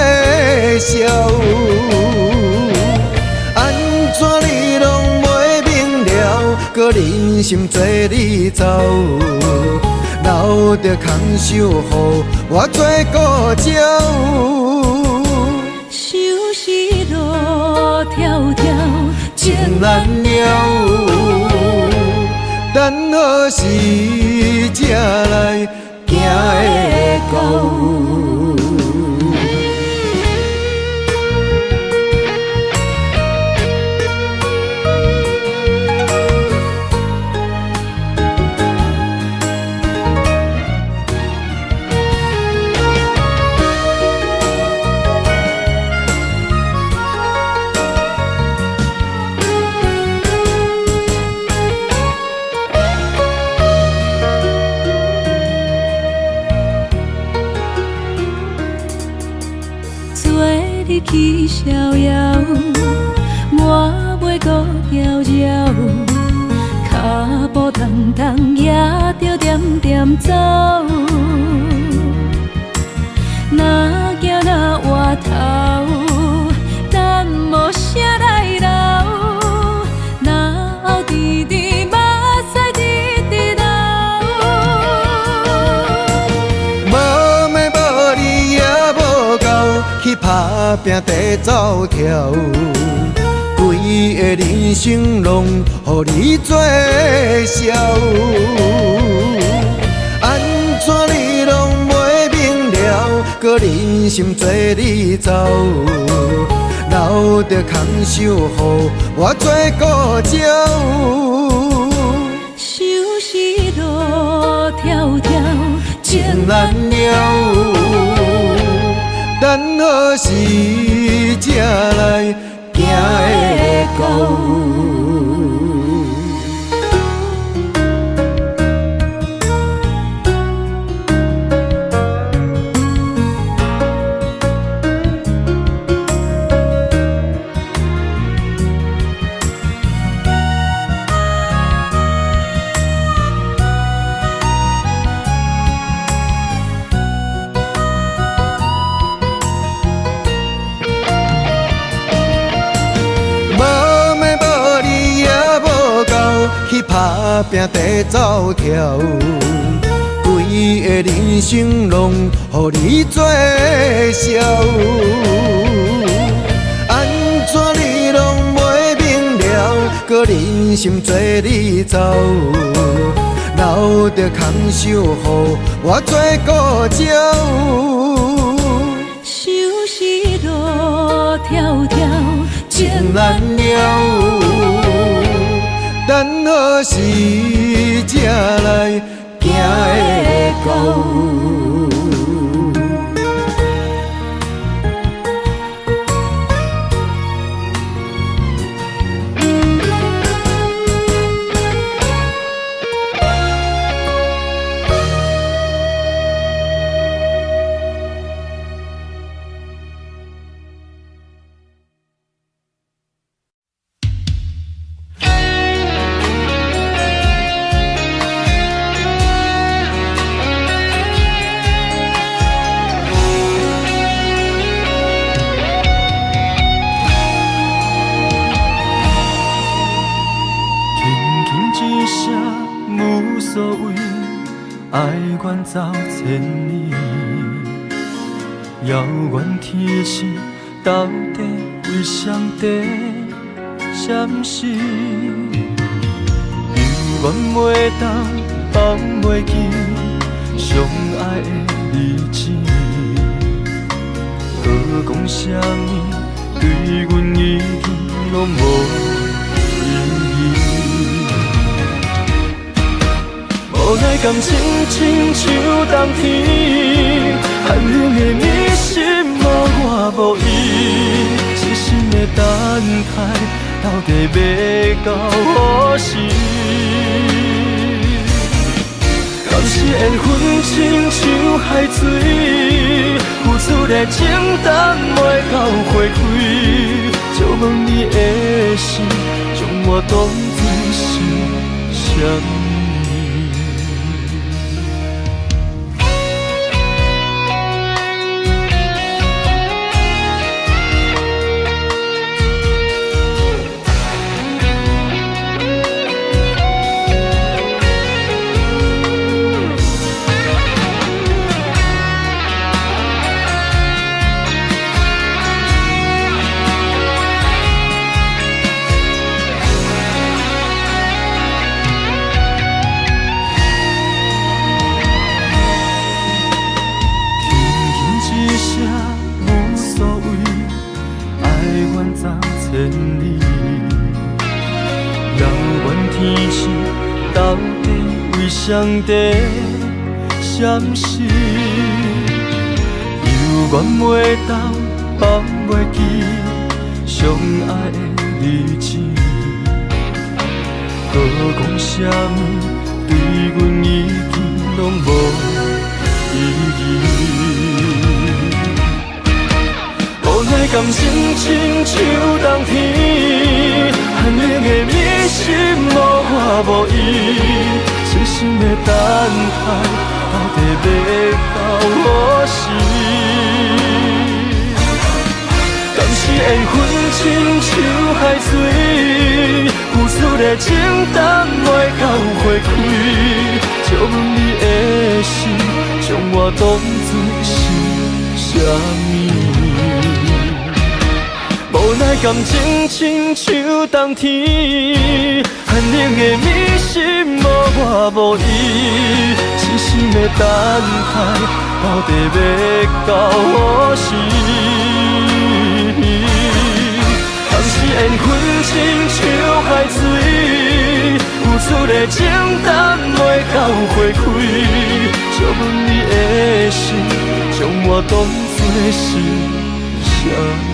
Speaker 3: 笑。安怎你拢袂明了，搁忍心做你走，留着空手予我做顾鸟。
Speaker 1: 想是路迢迢，
Speaker 3: 情难了，等何时才来行会到？
Speaker 1: 你去逍遥，我袂搁搅扰，脚步重重也着点点走。若行若回头，咱无啥来留，若后直直目屎直直流。
Speaker 3: 无妹无你也无够，去打拼地走跳，规个人生拢予你做笑。安怎你拢袂明了，搁忍心做你走，留着空手予我做顾鸟。
Speaker 1: 想是路迢迢，
Speaker 3: 情难了，等何时才来行会到？去打拼地走跳，规个人生拢予你做笑。安怎你拢袂明了，搁忍心做你走，留着空手予我做顾鸟。
Speaker 1: 想是路迢迢，
Speaker 3: 情难了，等何时才来行会到？
Speaker 2: 爱远走千里，遥远天星到底为上帝闪烁？犹原袂当放袂记相爱的日子，搁讲啥物对阮已经拢无意义。无奈感情亲像冬天，寒冷的你心无我无伊，痴心的等待，到底要到何时？敢是缘分亲像海水，付出的情等袂到回馈，借问你的心，将我当作是啥物？上帝闪失，犹原袂当放袂记相爱的日子。搁讲啥物，对阮已经拢无意义。无奈感情亲像冬天，寒冷的迷失无我无依，痴心的等待，到底要到何时？敢是缘分亲像海水，付出的情淡袂到花开，借问你的心，将我当作是啥物？无奈感情亲像冬天，寒冷的迷失无我无依，痴心的等待，到底要到何时？当时缘分亲像海水，付出的情淡袂到花开，借问你的心，将我当作是啥物？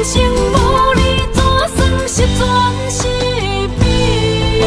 Speaker 4: 生无你，怎算是全是美？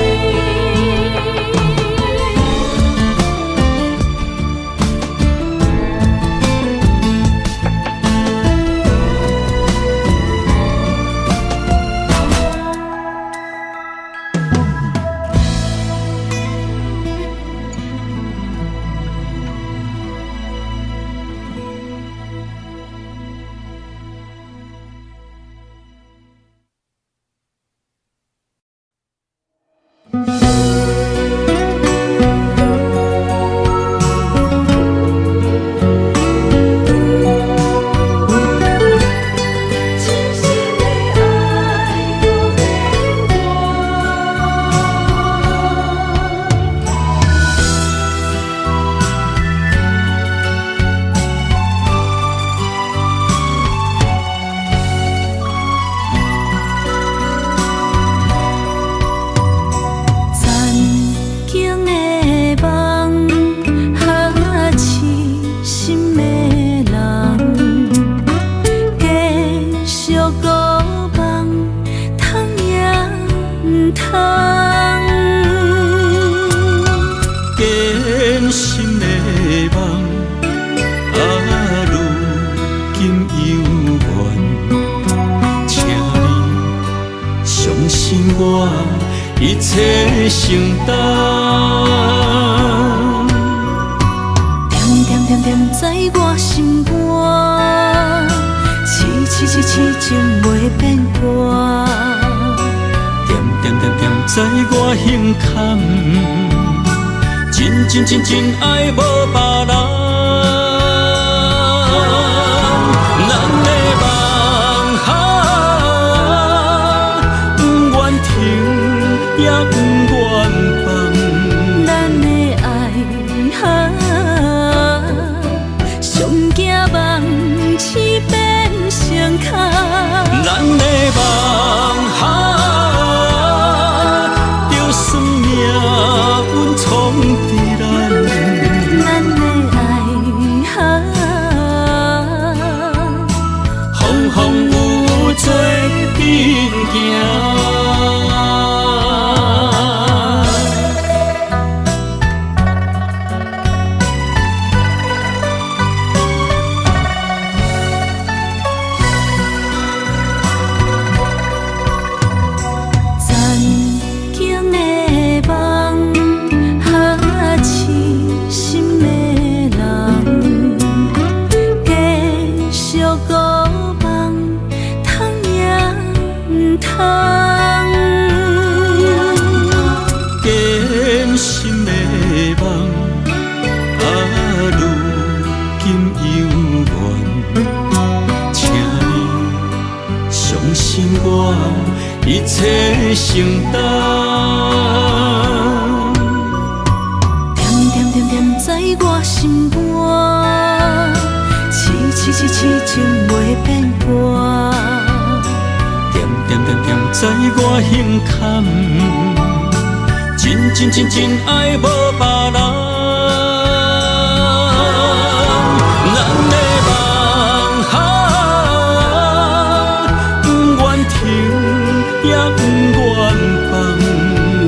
Speaker 2: 切承担。
Speaker 1: 点点点点在我心肝，痴痴情袂变卦。
Speaker 2: 点点点点在我胸坎，真爱无别人。咱的梦不愿停，也不愿放。
Speaker 1: 咱的爱上惊梦痴变成空。
Speaker 2: 咱的梦就算命运闯伫咱，
Speaker 1: 咱的爱
Speaker 2: 风风雨做阵行。一切承担，
Speaker 1: 点点点点在我心肝，痴情袂变卦。
Speaker 2: 点点点点在我胸坎，真爱无别人。咱的梦不愿停，也不愿放。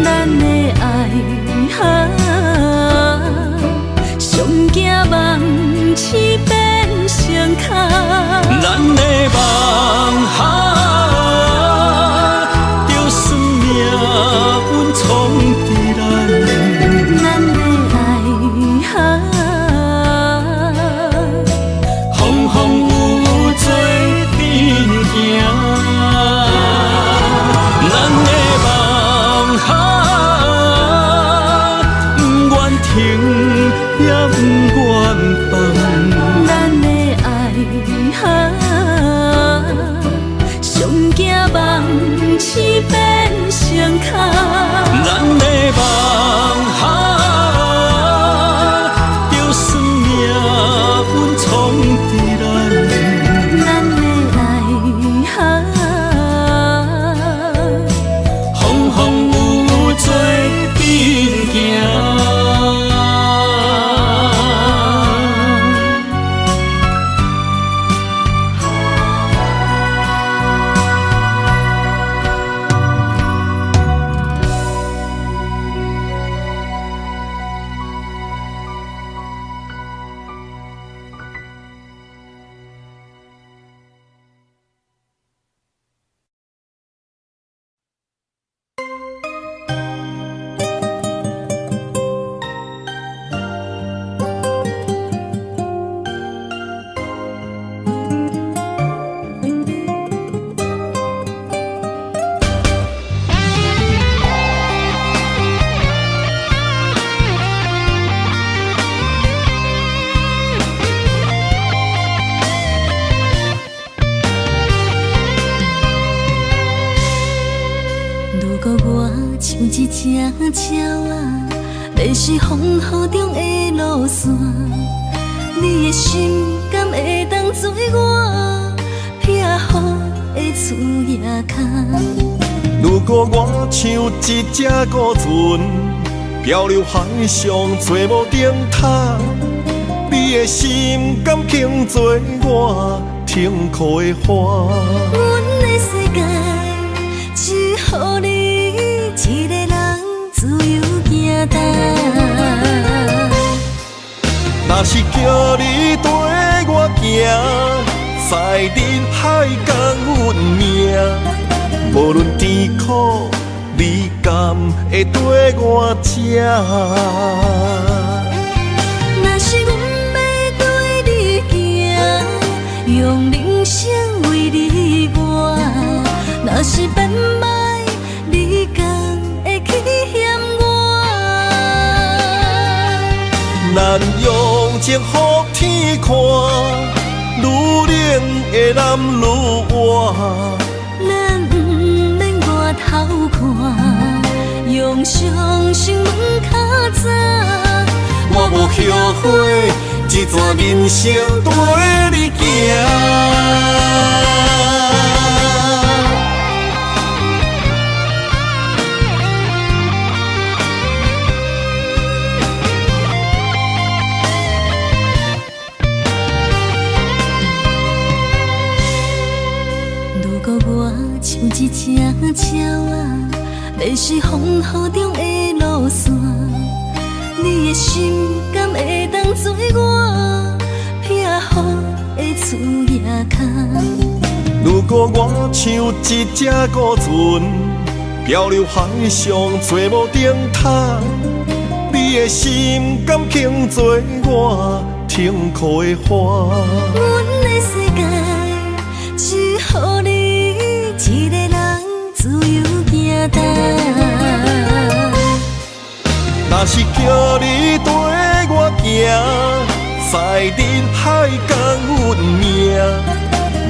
Speaker 1: 咱的爱上惊梦痴变成空。
Speaker 2: 咱的梦就算命运闯伫咱，
Speaker 1: 咱的爱
Speaker 2: 风风雨做阵行。咱的梦不愿停，也不愿放。
Speaker 1: 咱的爱上惊梦痴变成空。
Speaker 2: 咱的梦就算命运闯伫咱，
Speaker 1: 咱的爱
Speaker 2: 风风雨做阵行。
Speaker 1: 像一只鸟啊，迷失风雨中的路线。你的心敢会当做我避雨的厝野坑？
Speaker 3: 如果我像一只孤船，漂流海上找无顶塔，你的心敢肯做我停靠的花？
Speaker 1: 阮的世界只予你一个人自由行踏。
Speaker 3: 若是叫你跟我行，在人海共阮命，无论甜苦
Speaker 2: 你敢会跟我吃？
Speaker 4: 若是阮要对你行，用人生为你活；若是变歹，你敢会去嫌我？
Speaker 2: 咱用情予天看，愈冷的男愈活。
Speaker 4: 咱不免外头看，用伤心问较早。
Speaker 2: 我无后悔，一段人生跟你行。
Speaker 4: 如果我像一只鸟仔，迷失风雨中的路线，你的心敢会当做我撇予的厝野空？
Speaker 2: 如果我像一只孤船，漂流海上做无定塔，你的心敢肯做我痛苦的花？
Speaker 4: 阮的世界只予你一个人自由行动。
Speaker 2: 若是叫你跟我行，在人海共运命，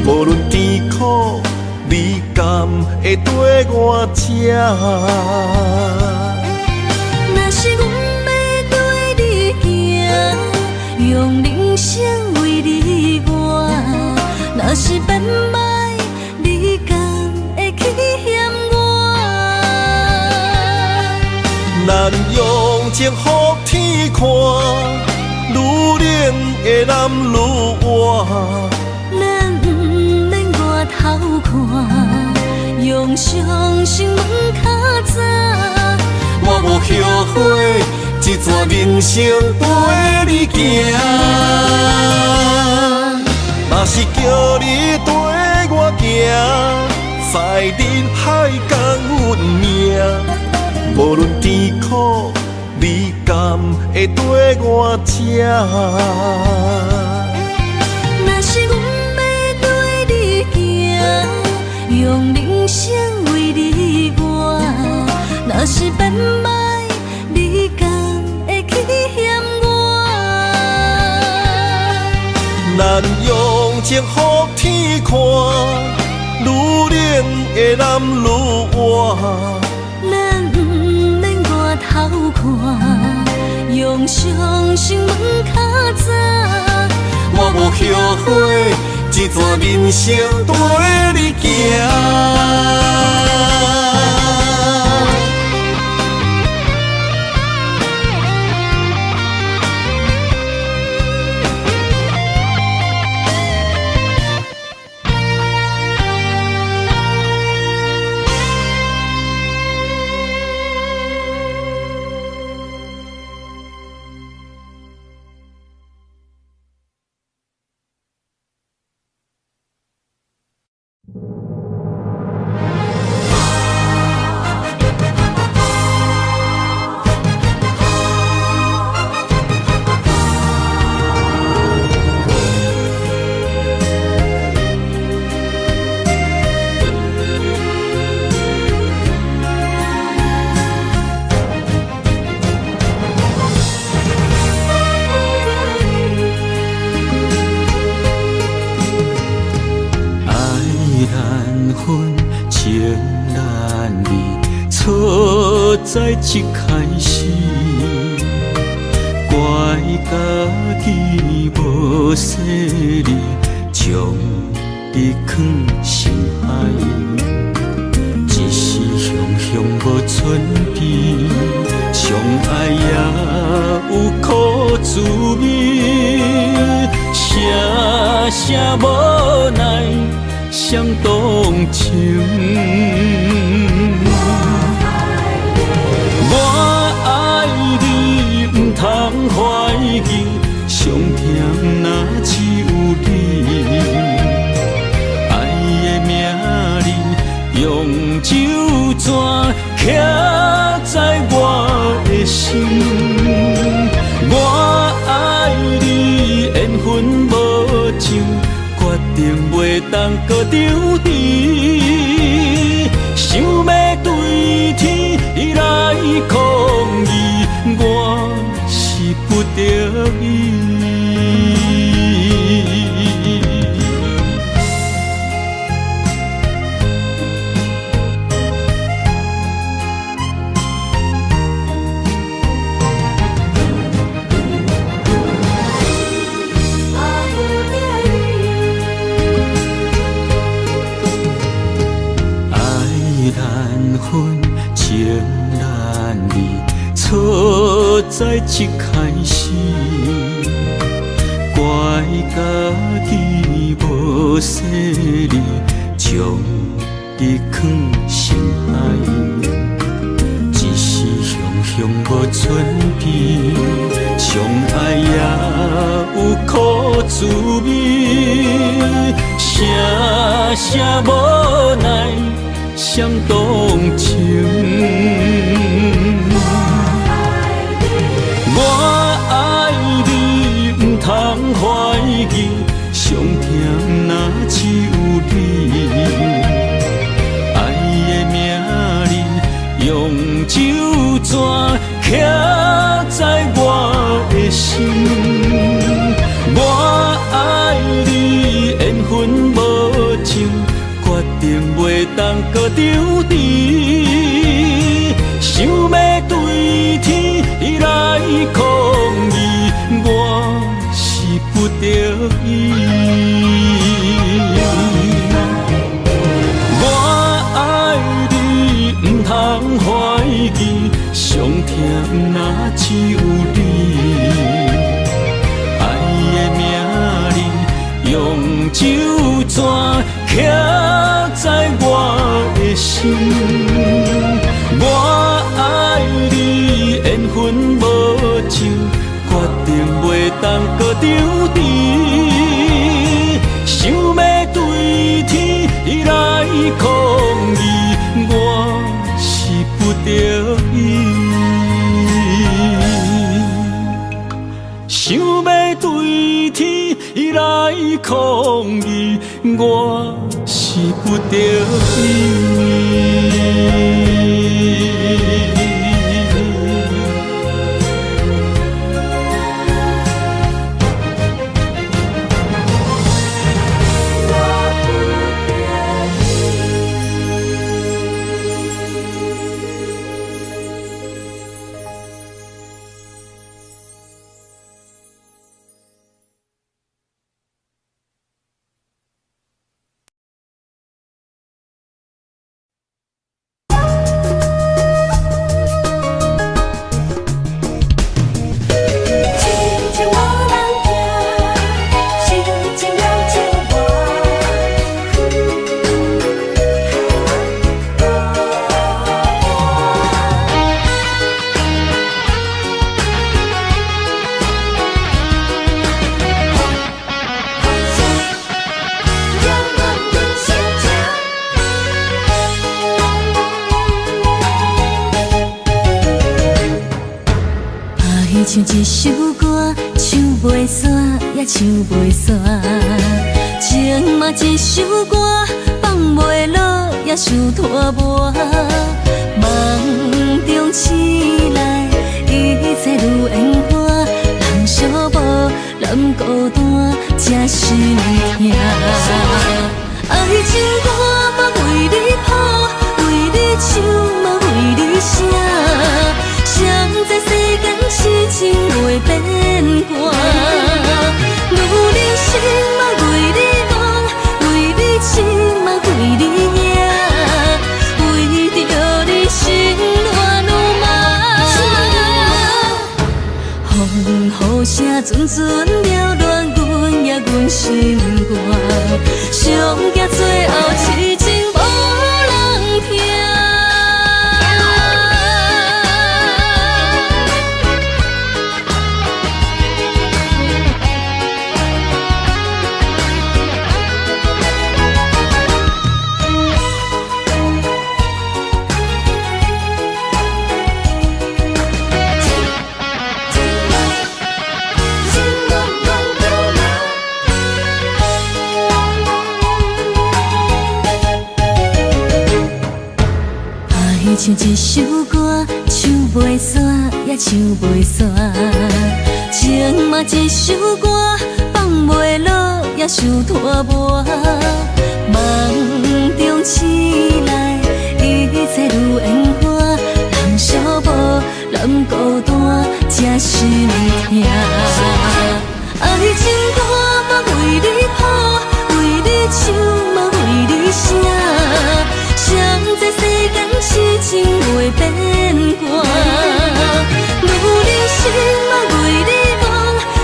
Speaker 2: 无论甜苦，你敢会跟我吃？
Speaker 4: 若是阮要对你行，用人生为你活；若是变歹，你敢会去嫌我？
Speaker 2: 咱用情予天看，愈冷的男愈活。
Speaker 4: 咱不免外头看，用伤心问较早。
Speaker 2: 我无后悔，一段人生跟你行。若是叫你跟我行，在人海共运命，无论甜苦，你敢会跟我吃？
Speaker 4: 若是阮要对你行，用人生为你活；若是变歹，你敢会去嫌我？
Speaker 2: 咱用情予天看，愈冷的男愈活。
Speaker 4: 咱不免外头看，用伤心问较早。
Speaker 2: 我无后悔，一段人生跟你行。在一开始，怪家己无细腻，将你放心海。一时雄雄无存边，相爱也有苦滋味，声声无奈伤动情。通怀疑，上甜若只有你。爱的名字用酒泉刻当搁张持，想要对天来抗议，我是不得已。情难离，错在一开始，怪家己无细腻，将你藏心海，一时雄雄无准备，相爱也有苦滋味，声声无奈。想动情，我爱你，不通怀疑，上疼若只有你。爱的名字用手纸刻在我的心，我爱你，缘分无情。决定袂当搁张持，想要对天来抗议，我是不得已。我爱你，不通怀疑，上疼若只有你。爱的名字用手纸刻在我的心，我爱你，缘分无情，决定袂当搁张持，想要对天来抗议，我是不得已。想要对天来抗议，我是不得已。
Speaker 1: 唱一首歌，唱袂煞也唱袂煞，情嘛一首歌，放袂落也想拖磨。梦中醒来，一切如烟花，人相无，人孤单，才心痛。爱情歌嘛为你谱，为你唱嘛为你写。谁知世间痴情袂变卦，女人心嘛为你梦，为你情嘛为你赢，为着你心乱如麻。风雨声阵阵缭乱，阮也阮心肝，上惊最后痴情无人听。唱一首歌，唱袂煞也唱袂煞。情嘛一首歌，放袂落也想拖磨。梦中醒来，一切如烟花。人寂寞，人孤单，才心痛。爱情歌嘛为你谱，为你唱嘛为你写。谁知世间痴情袂变卦，女人心嘛为你梦，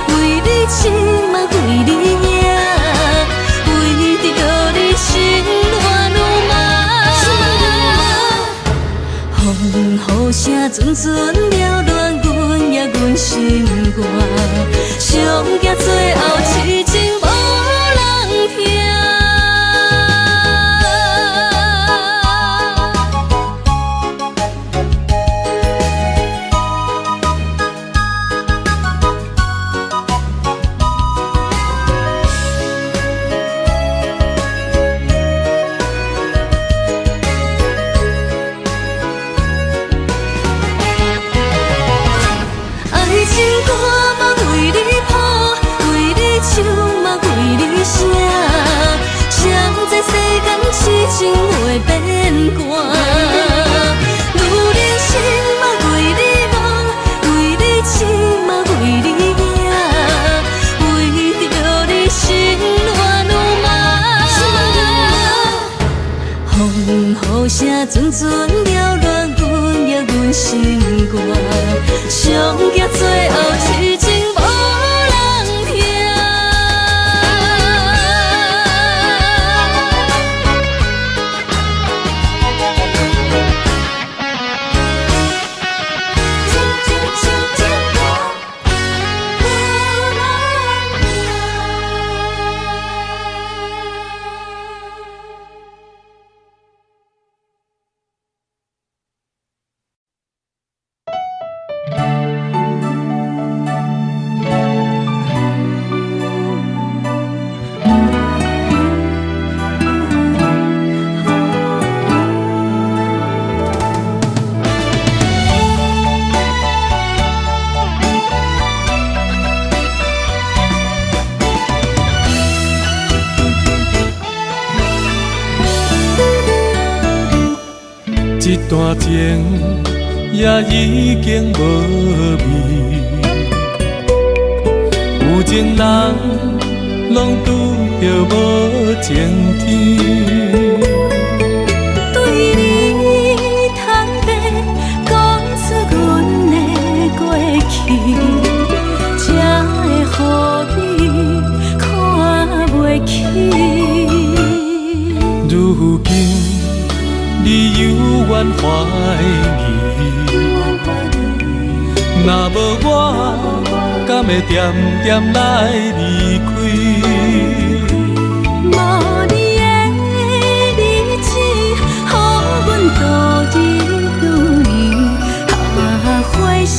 Speaker 1: 为你痴嘛为你赢，为着你心乱如麻。风雨声阵阵缭乱，阮也阮心肝，上惊最后痴情无人听。痴情袂变卦，女人心嘛为你梦，为你痴嘛为你赢，为着你心乱如麻。风雨声阵阵缭乱，阮也阮心肝，上惊最后痴情无人听。
Speaker 2: 一段情也已经无味，有情人拢拄着无情天。
Speaker 1: 对你坦白，讲出阮的过去，才会予你看袂起。
Speaker 2: 如今你犹原怀疑，若无我，敢会点点来离开？
Speaker 1: 无你的日子，予阮度日如年，花谢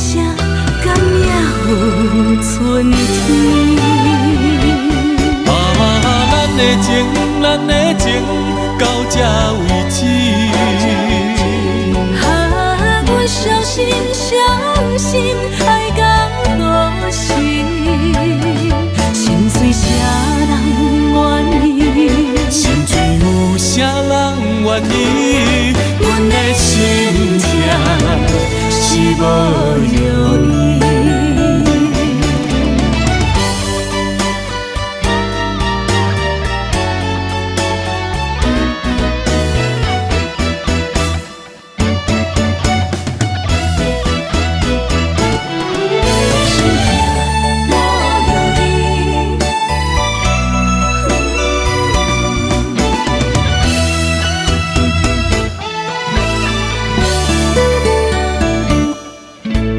Speaker 1: 敢也有春天。
Speaker 2: 咱的情，咱的情，到这为止。
Speaker 1: 阮小心小心爱到何时？心碎啥人愿意？
Speaker 2: 心碎有啥人愿意？阮的心痛是无容易。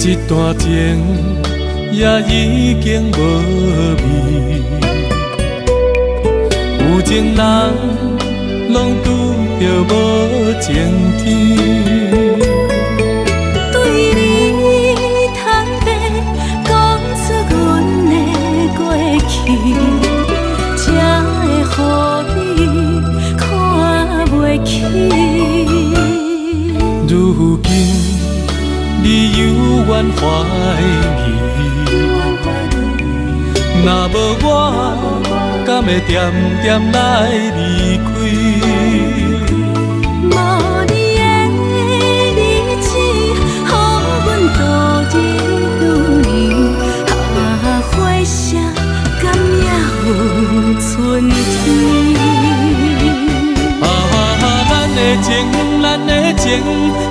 Speaker 2: 一段情也已经无味，有情人拢拄着无情天。
Speaker 1: 对你坦白，讲出阮的过去，才会予你看袂起。
Speaker 2: 如
Speaker 5: 怀疑。若无我，敢会点点来离开？
Speaker 4: 无你的日子，予阮度日如年。花谢甘也有春天。
Speaker 5: 咱的情，咱的情，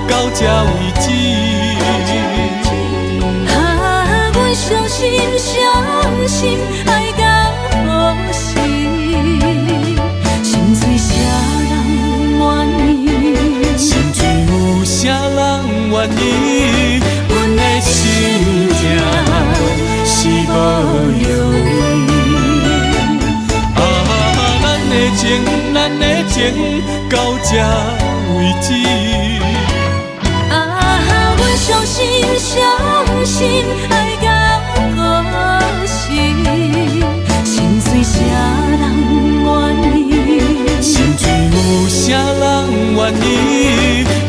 Speaker 5: 到这为止。
Speaker 4: 阮相信，相信爱到何时？心碎啥人愿意？
Speaker 5: 心碎有啥人愿意？阮的心痛是无容易。咱的情，咱的情，到这为止。
Speaker 4: 阮相信，相信爱到何时？心碎啥人愿意？
Speaker 5: 心碎有啥人愿意？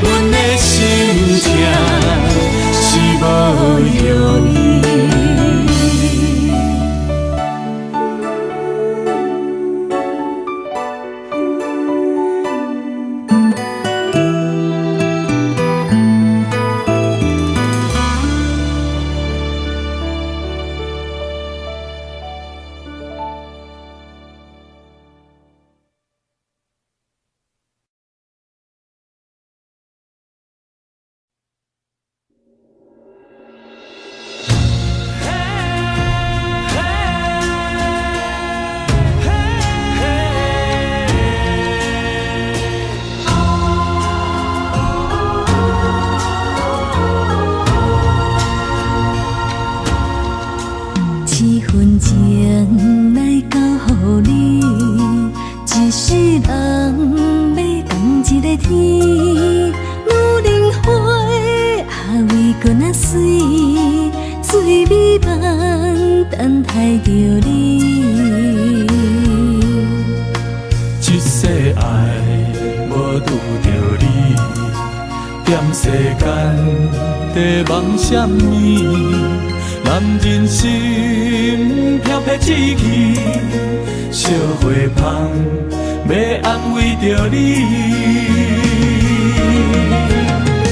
Speaker 5: 阮的心痛是无容易。什么？男人心飘撇志气，烧花香要安慰着你。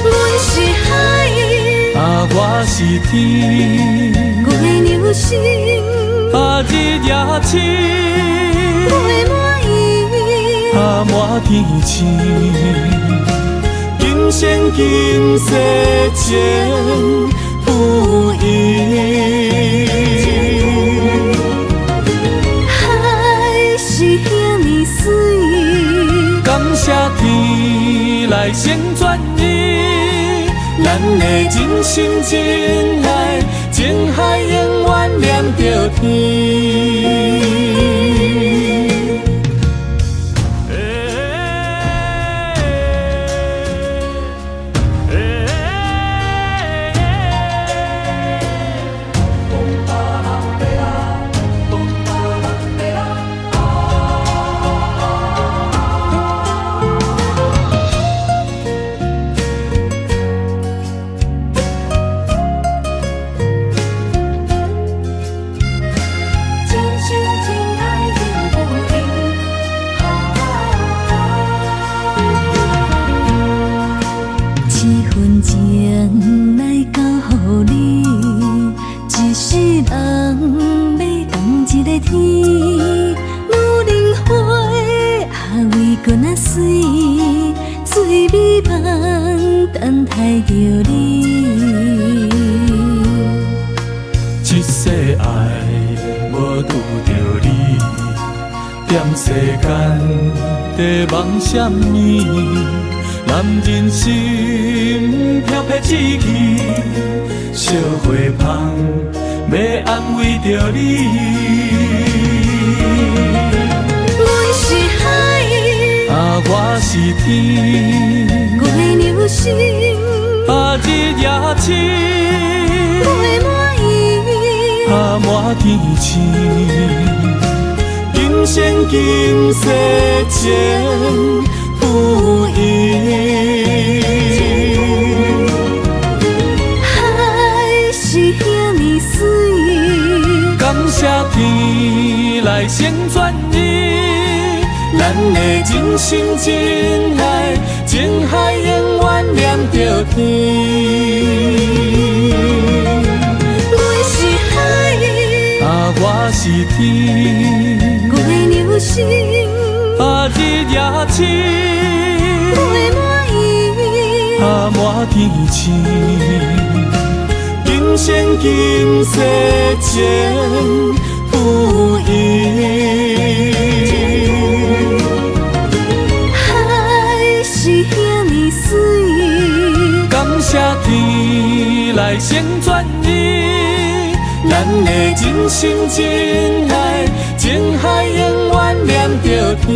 Speaker 4: 阮是海，
Speaker 5: 我是天，
Speaker 4: 月流星，
Speaker 5: 日夜星，
Speaker 4: 月满意，
Speaker 5: 满天星。今生今世情不移，
Speaker 4: 海是遐尼水，
Speaker 5: 感谢天来成全伊，咱的真心真爱，情海永远念着天。这世爱无拄着你，踮世间在梦什么？男人心飘撇志气，烧花香要安慰着你。
Speaker 4: 阮是海，
Speaker 5: 我是天，
Speaker 4: 月流星，
Speaker 5: 日夜星，
Speaker 4: 月满意，
Speaker 5: 满天星。今生今世情不移，
Speaker 4: 海
Speaker 5: 谢天来成全你，咱的人生真爱，情海永远念着天。
Speaker 4: 我是海，
Speaker 5: 我是天，
Speaker 4: 我的流星，
Speaker 5: 日夜星，
Speaker 4: 陪满意，
Speaker 5: 满天星。今生今世情不移，
Speaker 4: 海是遐尼水，
Speaker 5: 感谢天来成全你，咱的人生真爱，情海永远念着天。